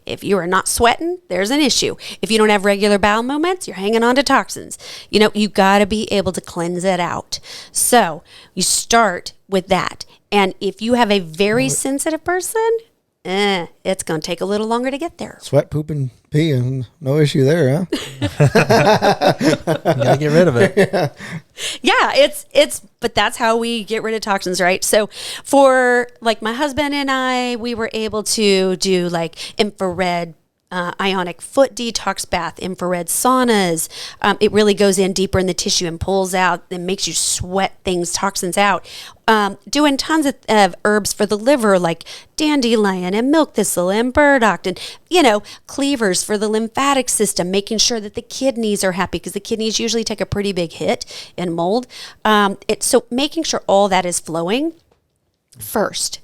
If you are not sweating, there's an issue. If you don't have regular bowel movements, you're hanging on to toxins. You got to be able to cleanse it out. So you start with that. And if you have a very sensitive person, it's going to take a little longer to get there. Sweat, poop, and pee, no issue there, huh? You got to get rid of it. Yeah, but that's how we get rid of toxins, right? So for like my husband and I, we were able to do like infrared ionic foot detox bath, infrared saunas. It really goes in deeper in the tissue and pulls out and makes you sweat toxins out. Doing tons of herbs for the liver, like dandelion and milk thistle and burdock, and cleavers for the lymphatic system, making sure that the kidneys are happy, because the kidneys usually take a pretty big hit in mold. So making sure all that is flowing first.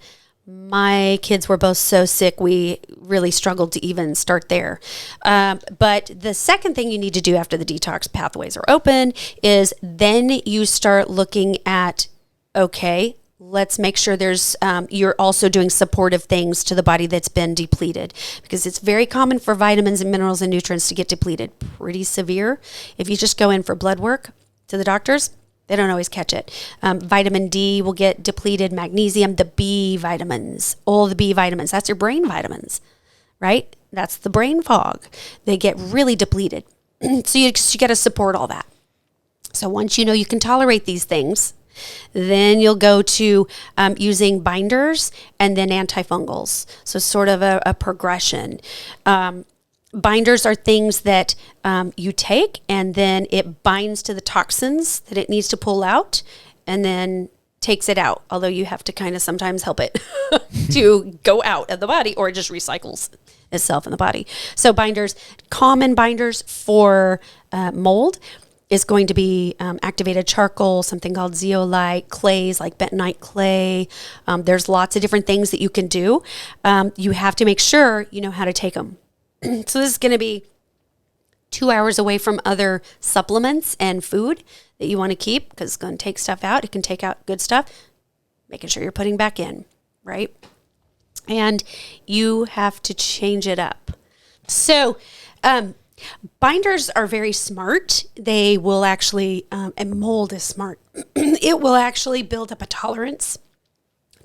My kids were both so sick, we really struggled to even start there. But the second thing you need to do after the detox pathways are open is then you start looking at, okay, let's make sure there's you're also doing supportive things to the body that's been depleted, because it's very common for vitamins and minerals and nutrients to get depleted pretty severe. If you just go in for blood work to the doctors, they don't always catch it. Vitamin D will get depleted, magnesium, the B vitamins, all the B vitamins, that's your brain vitamins, right? That's the brain fog. They get really depleted. So you got to support all that. So once you know you can tolerate these things, then you'll go to using binders and then antifungals. So sort of a progression. Binders are things that you take and then it binds to the toxins that it needs to pull out and then takes it out. Although you have to kind of sometimes help it to go out of the body, or it just recycles itself in the body. So binders, common binders for mold is going to be activated charcoal, something called zeolite, clays like bentonite clay. There's lots of different things that you can do. You have to make sure you know how to take them. So this is going to be 2 hours away from other supplements and food that you want to keep, because it's going to take stuff out. It can take out good stuff, making sure you're putting back in, right? And you have to change it up. So binders are very smart. They will actually, and mold is smart. It will actually build up a tolerance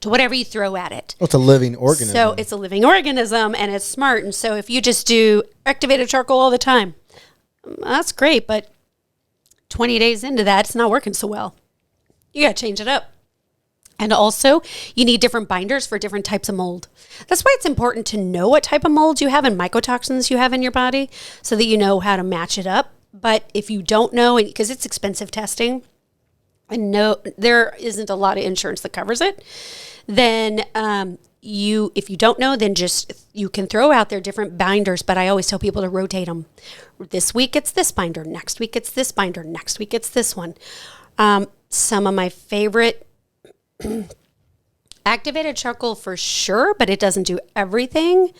to whatever you throw at it. Well, it's a living organism. So it's a living organism and it's smart. And so if you just do activated charcoal all the time, that's great. But 20 days into that, it's not working so well. You got to change it up. And also, you need different binders for different types of mold. That's why it's important to know what type of mold you have and mycotoxins you have in your body, so that you know how to match it up. But if you don't know, and because it's expensive testing, and no, there isn't a lot of insurance that covers it, then if you don't know, then just you can throw out there different binders. But I always tell people to rotate them. This week it's this binder. Next week it's this binder. Next week it's this one. Some of my favorite. Activated charcoal for sure, but it doesn't do everything.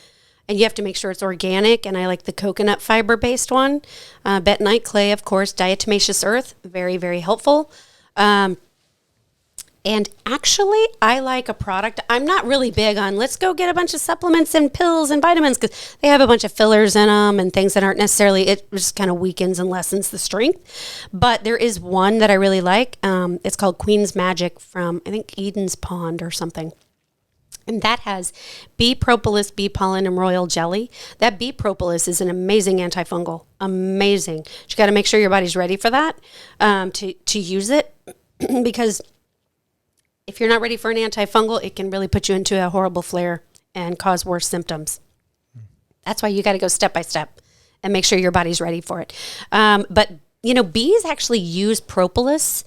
And you have to make sure it's organic. And I like the coconut fiber based one. Bentonite clay, of course. Diatomaceous earth, very, very helpful. And actually, I like a product. I'm not really big on let's go get a bunch of supplements and pills and vitamins, because they have a bunch of fillers in them and things that aren't necessarily, it just kind of weakens and lessens the strength. But there is one that I really like. It's called Queen's Magic from, I think, Eden's Pond or something. And that has bee propolis, bee pollen, and royal jelly. That bee propolis is an amazing antifungal. Amazing. You got to make sure your body's ready for that, to use it, because if you're not ready for an antifungal, it can really put you into a horrible flare and cause worse symptoms. That's why you got to go step by step and make sure your body's ready for it. But, bees actually use propolis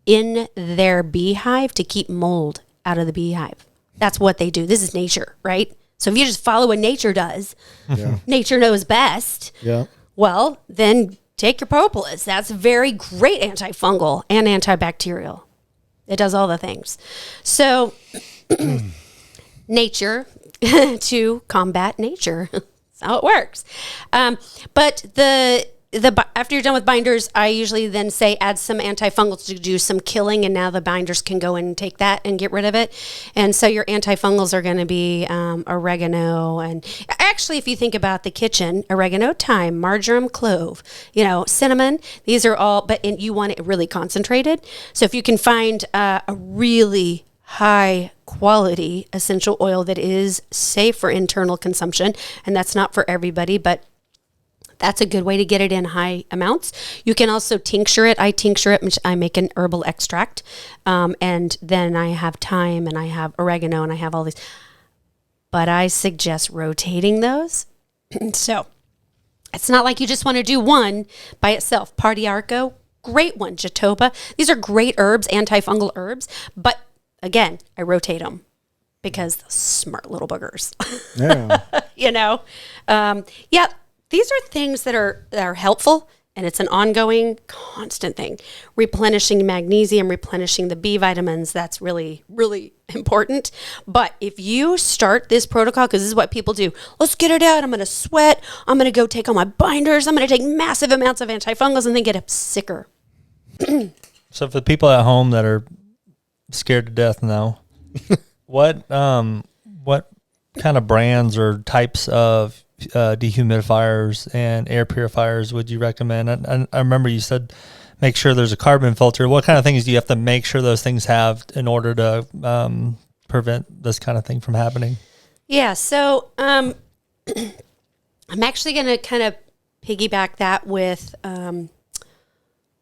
in their beehive to keep mold out of the beehive. That's what they do. This is nature, right? So if you just follow what nature does, nature knows best. Yeah. Well, then take your propolis. That's a very great antifungal and antibacterial. It does all the things. So nature to combat nature. That's how it works. But after you're done with binders, I usually then say add some antifungals to do some killing, and now the binders can go in and take that and get rid of it. And so your antifungals are going to be oregano, and actually, if you think about the kitchen, oregano, thyme, marjoram, clove, cinnamon. These are all, but you want it really concentrated. So if you can find a really high quality essential oil that is safe for internal consumption, and that's not for everybody, but that's a good way to get it in high amounts. You can also tincture it. I tincture it. I make an herbal extract. And then I have thyme and I have oregano and I have all these. But I suggest rotating those. So it's not like you just want to do one by itself. Pardiarco, great one. Jatoba. These are great herbs, antifungal herbs. But again, I rotate them because those smart little boogers. Yeah. These are things that are helpful, and it's an ongoing, constant thing. Replenishing magnesium, replenishing the B vitamins, that's really, really important. But if you start this protocol, because this is what people do, let's get it out, I'm going to sweat, I'm going to go take all my binders, I'm going to take massive amounts of antifungals, and then get sicker. So for the people at home that are scared to death now. What kind of brands or types of dehumidifiers and air purifiers would you recommend? I remember you said make sure there's a carbon filter. What kind of things do you have to make sure those things have in order to prevent this kind of thing from happening? Yeah, so I'm actually going to kind of piggyback that with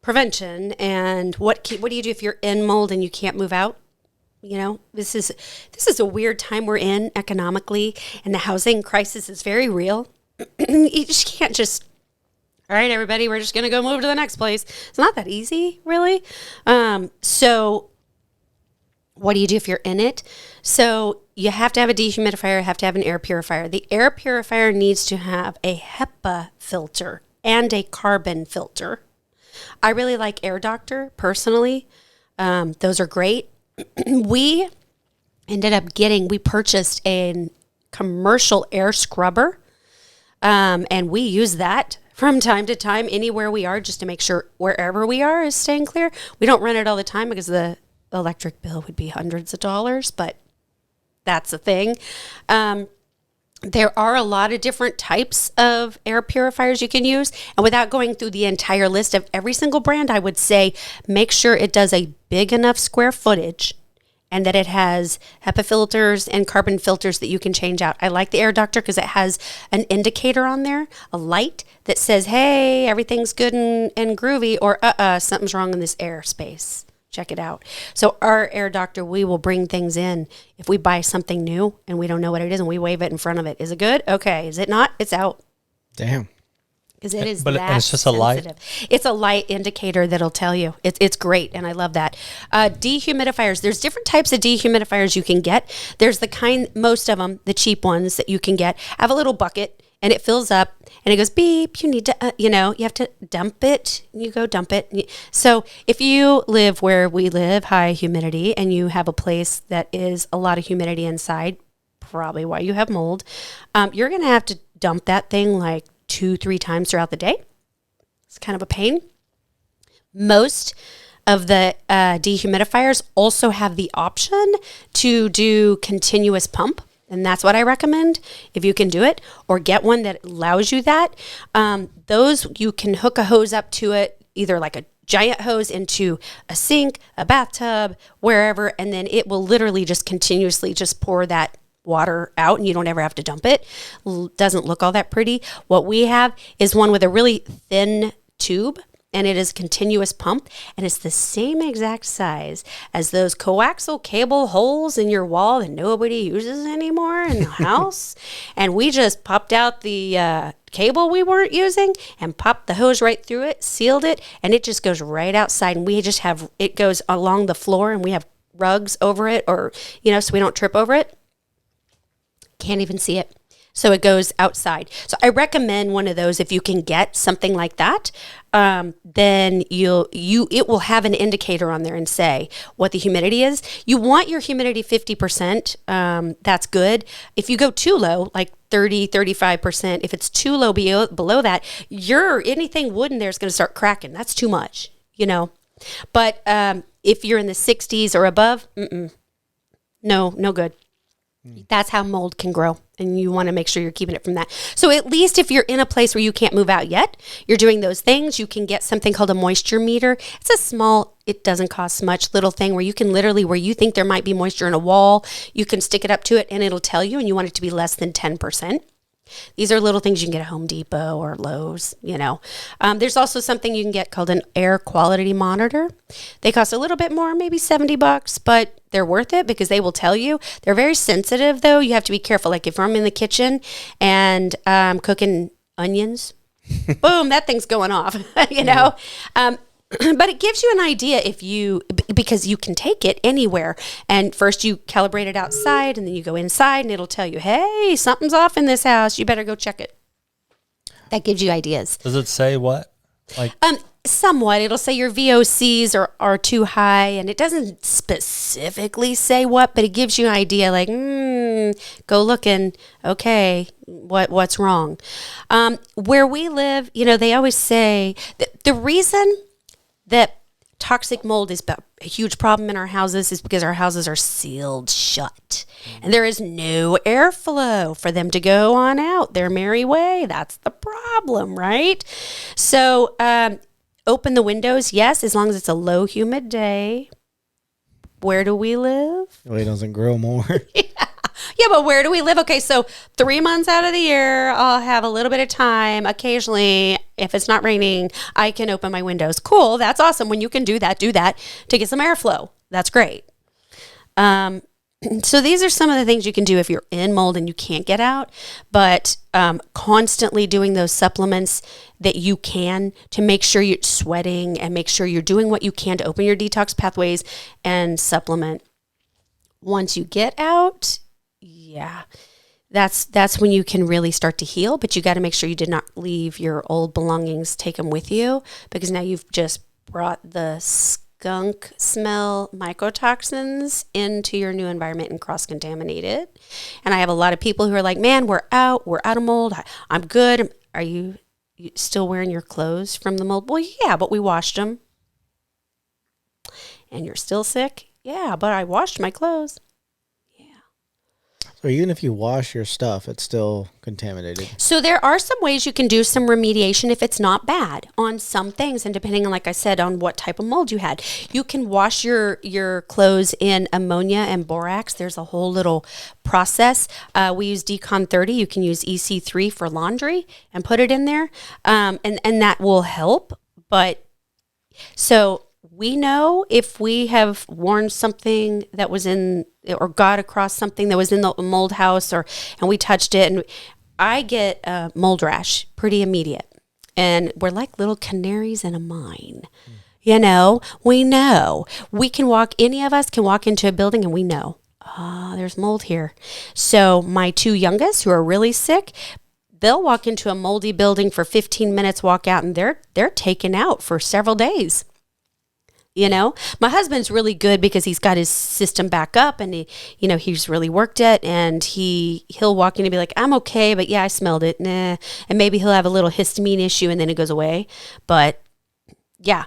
prevention and what do you do if you're in mold and you can't move out? You know, this is a weird time we're in economically, and the housing crisis is very real. You just can't just, all right, everybody, we're just going to go move to the next place. It's not that easy, really. So what do you do if you're in it? So you have to have a dehumidifier, have to have an air purifier. The air purifier needs to have a HEPA filter and a carbon filter. I really like Air Doctor personally. Those are great. We purchased a commercial air scrubber, and we use that from time to time anywhere we are just to make sure wherever we are is staying clear. We don't run it all the time because the electric bill would be hundreds of dollars, but that's a thing. There are a lot of different types of air purifiers you can use. And without going through the entire list of every single brand, I would say make sure it does a big enough square footage and that it has HEPA filters and carbon filters that you can change out. I like the Air Doctor because it has an indicator on there, a light that says, hey, everything's good and groovy, or something's wrong in this airspace. Check it out. So our Air Doctor, we will bring things in. If we buy something new and we don't know what it is and we wave it in front of it, is it good? Okay. Is it not? It's out. Damn. Because it is but that it's just sensitive. a light. It's a light indicator that'll tell you. It's great, and I love that. Dehumidifiers. There's different types of dehumidifiers you can get. There's the kind, most of them, the cheap ones that you can get, have a little bucket, and it fills up, and it goes beep. You need to, you have to dump it. You go dump it. So if you live where we live, high humidity, and you have a place that is a lot of humidity inside, probably why you have mold, you're going to have to dump that thing like 2-3 times throughout the day. It's kind of a pain. Most of the dehumidifiers also have the option to do continuous pump. And that's what I recommend if you can do it, or get one that allows you that. Those, you can hook a hose up to it, either like a giant hose into a sink, a bathtub, wherever, and then it will literally just continuously just pour that water out, and you don't ever have to dump it. Doesn't look all that pretty. What we have is one with a really thin tube, and it is a continuous pump, and it's the same exact size as those coaxial cable holes in your wall that nobody uses anymore in the house. And we just popped out the cable we weren't using and popped the hose right through it, sealed it, and it just goes right outside. And we just have, it goes along the floor, and we have rugs over it, or, so we don't trip over it. Can't even see it. So it goes outside. So I recommend one of those if you can get something like that. Then it will have an indicator on there and say what the humidity is. You want your humidity 50%. That's good. If you go too low, like 30-35%, if it's too low below that, anything wood in there is going to start cracking. That's too much, But if you're in the 60s or above, no good. That's how mold can grow, and you want to make sure you're keeping it from that. So at least if you're in a place where you can't move out yet, you're doing those things, you can get something called a moisture meter. It's a small, it doesn't cost much, little thing where you can literally, where you think there might be moisture in a wall, you can stick it up to it and it'll tell you, and you want it to be less than 10%. These are little things you can get at Home Depot or Lowe's, There's also something you can get called an air quality monitor. They cost a little bit more, maybe $70, but they're worth it because they will tell you. They're very sensitive, though. You have to be careful. Like if I'm in the kitchen and cooking onions, boom, that thing's going off, But it gives you an idea because you can take it anywhere. And first you calibrate it outside, and then you go inside, and it'll tell you, hey, something's off in this house. You better go check it. That gives you ideas. Does it say what? Somewhat. It'll say your VOCs are too high, and it doesn't specifically say what, but it gives you an idea like, go looking. Okay, what's wrong? Where we live, they always say that the reason that toxic mold is a huge problem in our houses is because our houses are sealed shut and there is no airflow for them to go on out their merry way. That's the problem, right? So open the windows, yes, as long as it's a low humid day. Where do we live? Well, it doesn't grow more. Yeah, but where do we live? Okay, so 3 months out of the year, I'll have a little bit of time. Occasionally, if it's not raining, I can open my windows. Cool, that's awesome. When you can do that to get some airflow. That's great. So these are some of the things you can do if you're in mold and you can't get out, but constantly doing those supplements that you can to make sure you're sweating and make sure you're doing what you can to open your detox pathways and supplement. Once you get out, yeah, that's when you can really start to heal, but you got to make sure you did not leave your old belongings, take them with you, because now you've just brought the skunk smell mycotoxins into your new environment and cross-contaminated. And I have a lot of people who are like, man, we're out of mold. I'm good. Are you still wearing your clothes from the mold? Well, yeah, but we washed them. And you're still sick? Yeah, but I washed my clothes. So even if you wash your stuff, it's still contaminated. So there are some ways you can do some remediation if it's not bad on some things. And depending on, like I said, on what type of mold you had, you can wash your clothes in ammonia and borax. There's a whole little process. We use Decon 30. You can use EC3 for laundry and put it in there. And that will help. But so we know if we have worn something that was in or got across something that was in the mold house and we touched it, and I get a mold rash pretty immediate. And we're like little canaries in a mine. You know, we know. Any of us can walk into a building and we know, there's mold here. So my two youngest who are really sick, they'll walk into a moldy building for 15 minutes, walk out, and they're taken out for several days. You know, my husband's really good because he's got his system back up and he's really worked it, and he'll walk in and be like, I'm okay, but yeah, I smelled it. Nah. And maybe he'll have a little histamine issue and then it goes away. But yeah.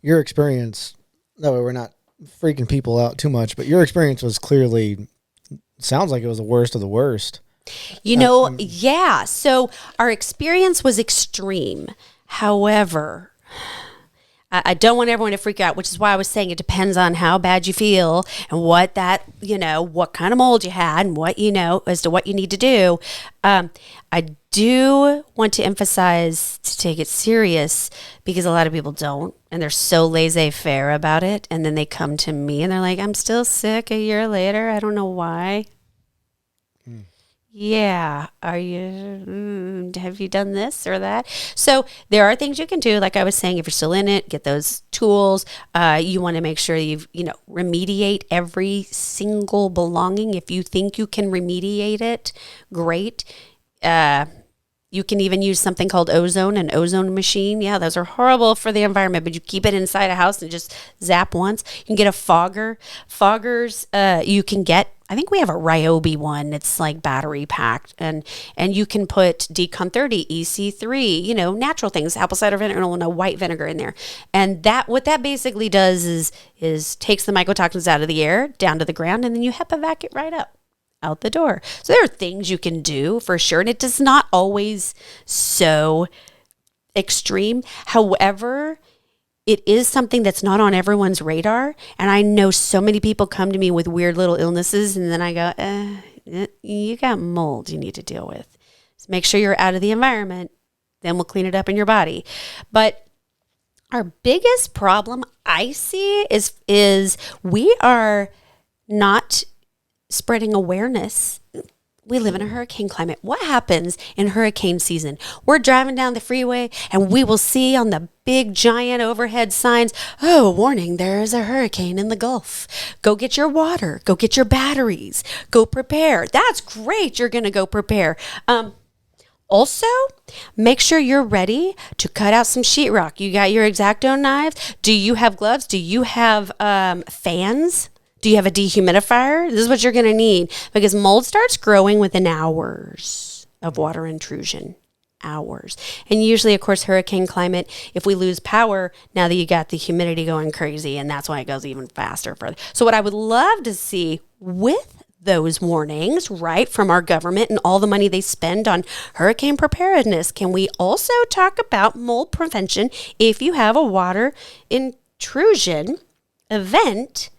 Your experience, that way we're not freaking people out too much, but your experience was clearly, sounds like it was the worst of the worst. Yeah. So our experience was extreme. However, I don't want everyone to freak out, which is why I was saying it depends on how bad you feel and what kind of mold you had and as to what you need to do. I do want to emphasize to take it serious because a lot of people don't, and they're so laissez-faire about it. And then they come to me and they're like, I'm still sick a year later. I don't know why. Yeah. Have you done this or that? So there are things you can do. Like I was saying, if you're still in it, get those tools. You want to make sure you've, remediate every single belonging. If you think you can remediate it, great. You can even use something called an ozone machine. Yeah, those are horrible for the environment, but you keep it inside a house and just zap once. You can get a fogger. Foggers, you can get, I think we have a Ryobi one. It's like battery packed, and you can put Decon 30, EC3, natural things, apple cider vinegar, and a white vinegar in there. And what that basically does is takes the mycotoxins out of the air, down to the ground, and then you HEPA vac it right up out the door. So there are things you can do for sure, and it does not always so extreme. However, it is something that's not on everyone's radar. And I know so many people come to me with weird little illnesses, and then I go, you got mold you need to deal with. So make sure you're out of the environment. Then we'll clean it up in your body. But our biggest problem I see is we are not spreading awareness. We live in a hurricane climate. What happens in hurricane season? We're driving down the freeway and we will see on the big giant overhead signs, warning, there is a hurricane in the Gulf. Go get your water. Go get your batteries. Go prepare. That's great. You're going to go prepare. Also, make sure you're ready to cut out some sheetrock. You got your X-Acto knives? Do you have gloves? Do you have fans? Do you have a dehumidifier? This is what you're going to need because mold starts growing within hours of water intrusion. hours. And usually, of course, hurricane climate, if we lose power, now that you got the humidity going crazy, and that's why it goes even faster further. So what I would love to see with those warnings, right, from our government and all the money they spend on hurricane preparedness, can we also talk about mold prevention if you have a water intrusion event?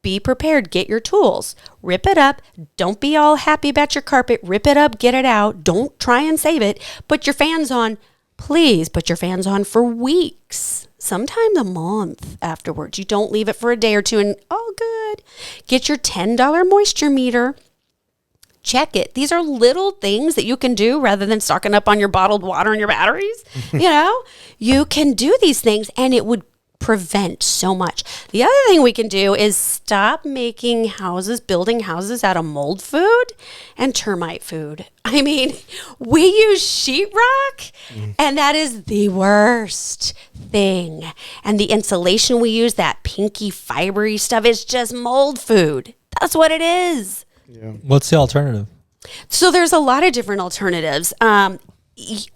Be prepared. Get your tools. Rip it up. Don't be all happy about your carpet. Rip it up. Get it out. Don't try and save it. Put your fans on. Please put your fans on for weeks, sometimes a month afterwards. You don't leave it for a day or two and, oh, good. Get your $10 moisture meter. Check it. These are little things that you can do rather than stocking up on your bottled water and your batteries. You can do these things and it would prevent so much. The other thing we can do is stop making building houses out of mold food and termite food. I mean, we use sheetrock and that is the worst thing. And the insulation we use, that pinky fibery stuff, is just mold food. That's what it is. Yeah. What's the alternative? So there's a lot of different alternatives.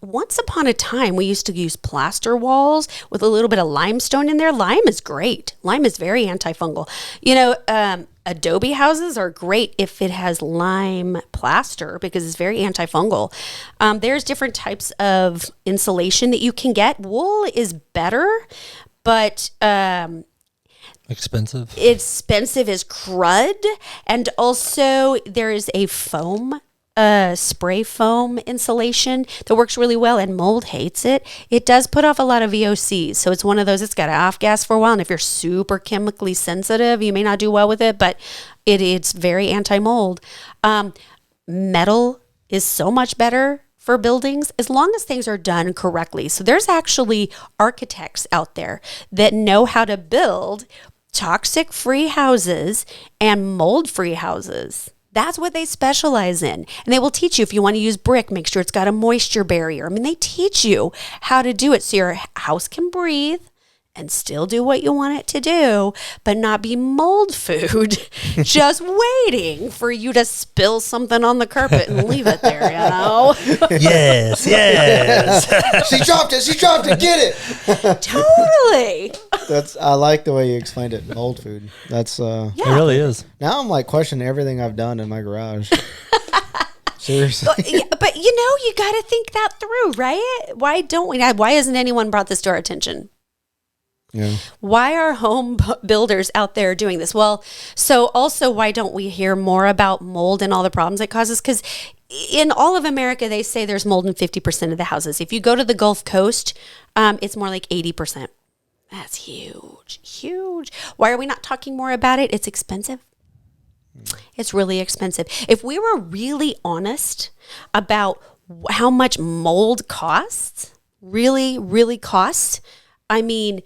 Once upon a time, we used to use plaster walls with a little bit of limestone in there. Lime is great. Lime is very antifungal. Adobe houses are great if it has lime plaster because it's very antifungal. There's different types of insulation that you can get. Wool is better, but expensive is crud. And also there is a foam spray foam insulation that works really well, and mold hates it. It does put off a lot of VOCs. So it's one of those, it's got off gas for a while. And if you're super chemically sensitive, you may not do well with it, but it's very anti-mold. Metal is so much better for buildings as long as things are done correctly. So there's actually architects out there that know how to build toxic-free houses and mold-free houses. That's what they specialize in. And they will teach you, if you want to use brick, make sure it's got a moisture barrier. I mean, they teach you how to do it so your house can breathe and still do what you want it to do, but not be mold food, just waiting for you to spill something on the carpet and leave it there, Yes. She dropped it, get it. Totally. I like the way you explained it, mold food. That's It really is. Now I'm like questioning everything I've done in my garage. Seriously. But you got to think that through, right? Why don't we? Why hasn't anyone brought this to our attention? Yeah. Why are home builders out there doing this? Well, so also, why don't we hear more about mold and all the problems it causes? Because in all of America, they say there's mold in 50% of the houses. If you go to the Gulf Coast, it's more like 80%. That's huge. Why are we not talking more about it? It's expensive. It's really expensive. If we were really honest about how much mold costs, really costs, I mean,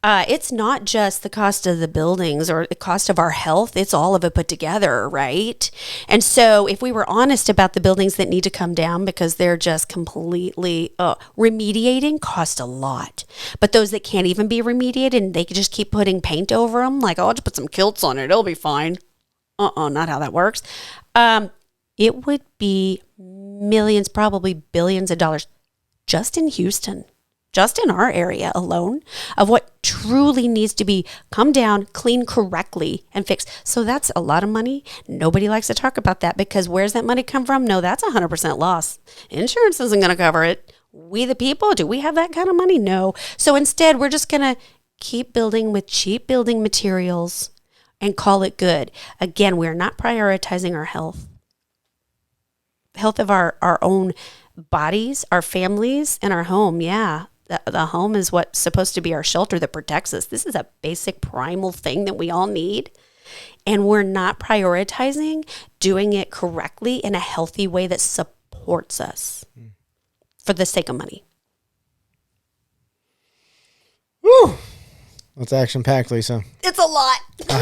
it's not just the cost of the buildings or the cost of our health. It's all of it put together, right? And so if we were honest about the buildings that need to come down because they're just completely remediating, cost a lot. But those that can't even be remediated and they can just keep putting paint over them, like, oh, I'll just put some kilts on it, it'll be fine. Not how that works. It would be millions, probably billions of dollars just in Houston. Just in our area alone, of what truly needs to be come down, clean correctly, and fixed. So that's a lot of money. Nobody likes to talk about that because where's that money come from? No, that's 100% loss. Insurance isn't going to cover it. We the people, do we have that kind of money? No. So instead, we're just going to keep building with cheap building materials and call it good. Again, we're not prioritizing our health. Health of our own bodies, our families, and our home, yeah. The home is what's supposed to be our shelter that protects us. This is a basic primal thing that we all need. And we're not prioritizing doing it correctly in a healthy way that supports us for the sake of money. Woo! That's action-packed, Lisa. It's a lot. I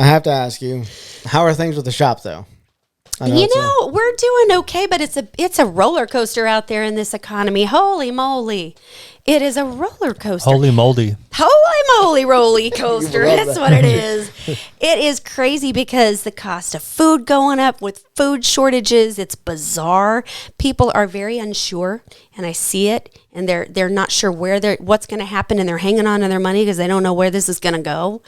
have to ask you, how are things with the shop, though? I know We're doing okay, but it's a roller coaster out there in this economy. Holy moly. It is a roller coaster. Holy moldy. Holy moly roller coaster. love That's that. what it is. It is crazy because the cost of food going up with food shortages. It's bizarre. People are very unsure, and I see it, and they're not sure what's going to happen, and they're hanging on to their money because they don't know where this is going to go,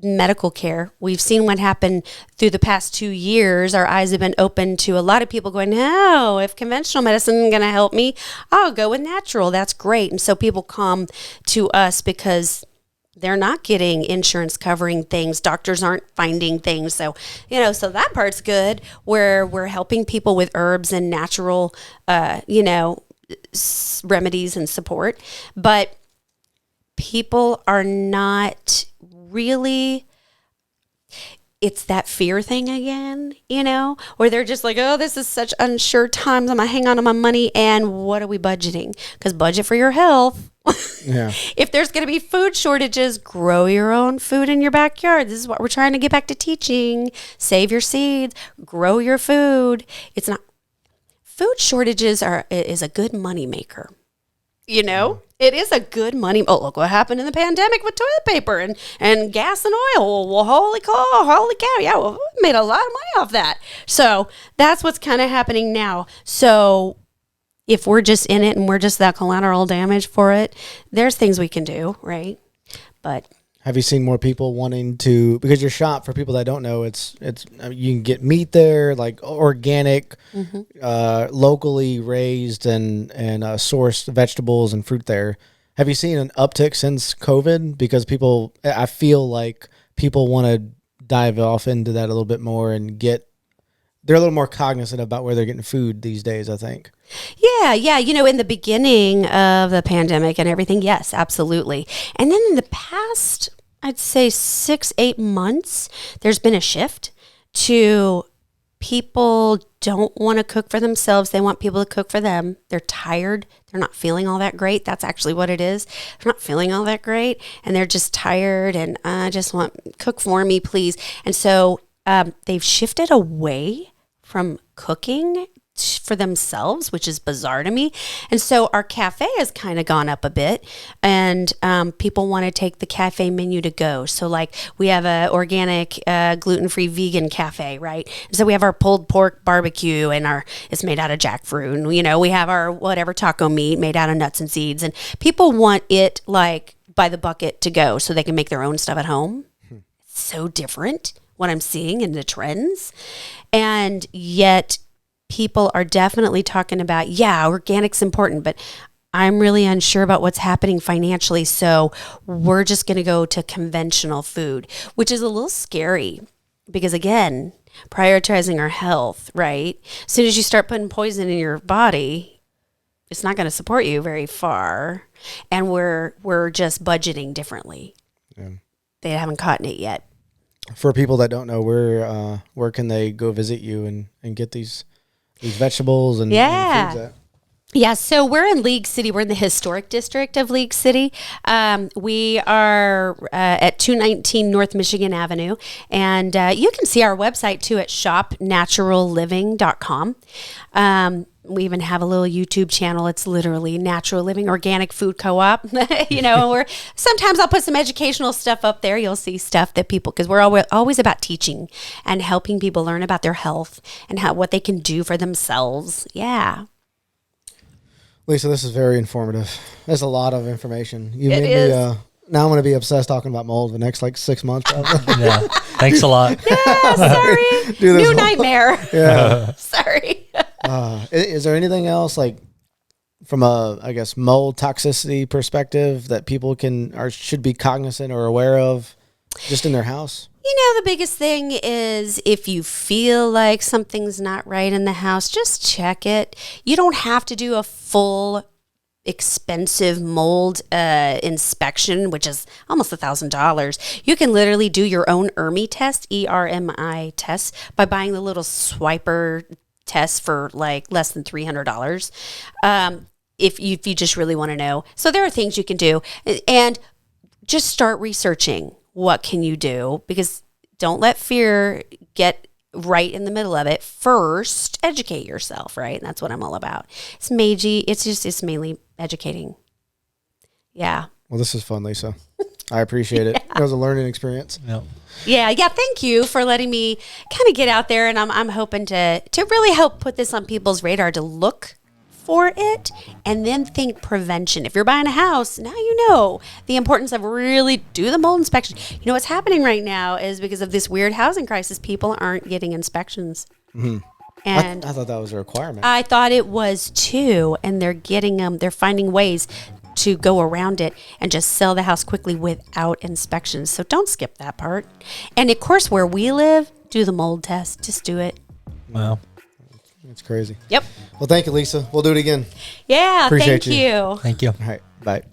medical care. We've seen what happened through the past 2 years. Our eyes have been open to a lot of people going, no, if conventional medicine is going to help me, I'll go with natural. That's great. And so people come to us because they're not getting insurance covering things. Doctors aren't finding things. So, so that part's good, where we're helping people with herbs and natural, remedies and support. But people are not really, it's that fear thing again, where they're just like, oh, this is such unsure times. I'm going to hang on to my money. And what are we budgeting? Because budget for your health. Yeah. If there's going to be food shortages, grow your own food in your backyard. This is what we're trying to get back to teaching. Save your seeds, grow your food. It's not, food shortages is a good money maker. It is a good money. Oh, look what happened in the pandemic with toilet paper and gas and oil. Well, holy cow. Yeah, well, we made a lot of money off that. So that's what's kind of happening now. So if we're just in it and we're just that collateral damage for it, there's things we can do, right? But have you seen more people wanting to, because your shop, for people that don't know, it's you can get meat there, like organic, locally raised and sourced vegetables and fruit there. Have you seen an uptick since COVID? Because I feel like people want to dive off into that a little bit more and they're a little more cognizant about where they're getting food these days, I think. Yeah. In the beginning of the pandemic and everything, yes, absolutely. And then in the past, I'd say 6-8 months, there's been a shift to people don't want to cook for themselves. They want people to cook for them. They're tired. They're not feeling all that great. That's actually what it is. They're not feeling all that great, and they're just tired, and I just want, cook for me, please. And so they've shifted away from cooking for themselves, which is bizarre to me. And so our cafe has kind of gone up a bit, and people want to take the cafe menu to go. So like we have a organic, gluten-free vegan cafe, right? And so we have our pulled pork barbecue, and it's made out of jackfruit. And, we have our whatever taco meat made out of nuts and seeds. And people want it like by the bucket to go so they can make their own stuff at home. It's so different what I'm seeing in the trends. And yet people are definitely talking about, organic's important, but I'm really unsure about what's happening financially. So we're just going to go to conventional food, which is a little scary because, again, prioritizing our health, right? As soon as you start putting poison in your body, it's not going to support you very far. And we're just budgeting differently. Yeah. They haven't caught it yet. For people that don't know, where can they go visit you and get these vegetables and foods at? Yeah, so we're in League City. We're in the historic district of League City. We are at 219 North Michigan Avenue. And you can see our website, too, at shopnaturalliving.com. We even have a little YouTube channel. It's literally Natural Living Organic Food Co-op. Sometimes I'll put some educational stuff up there. You'll see stuff that people, because we're always about teaching and helping people learn about their health and what they can do for themselves. Yeah. Lisa, this is very informative. There's a lot of information. You it made is. me, now I'm going to be obsessed talking about mold the next 6 months. Yeah. Thanks a lot. Yeah, sorry. New nightmare. Yeah. Sorry. Is there anything else from a, mold toxicity perspective that people can or should be cognizant or aware of just in their house? The biggest thing is if you feel like something's not right in the house, just check it. You don't have to do a full expensive mold inspection, which is almost $1,000. You can literally do your own ERMI test, ERMI test, by buying the little swiper test for less than $300. If you just really want to know. So there are things you can do, and just start researching. What can you do? Because don't let fear get right in the middle of it. First, educate yourself, right? And that's what I'm all about. It's Meiji. It's mainly educating. Yeah. Well, this is fun, Lisa. I appreciate it. It was a learning experience. Yep. Yeah. Thank you for letting me kind of get out there, and I'm hoping to really help put this on people's radar to look for it and then think prevention. If you're buying a house, now you know the importance of really do the mold inspection. You know what's happening right now is because of this weird housing crisis, people aren't getting inspections. Mm-hmm. And I thought that was a requirement. I thought it was too, and they're getting them. They're finding ways to go around it and just sell the house quickly without inspections. So don't skip that part. And of course, where we live, do the mold test. Just do it. Wow. It's crazy. Yep. Well, thank you, Lisa. We'll do it again. Yeah. Appreciate thank you. Thank you. All right. Bye.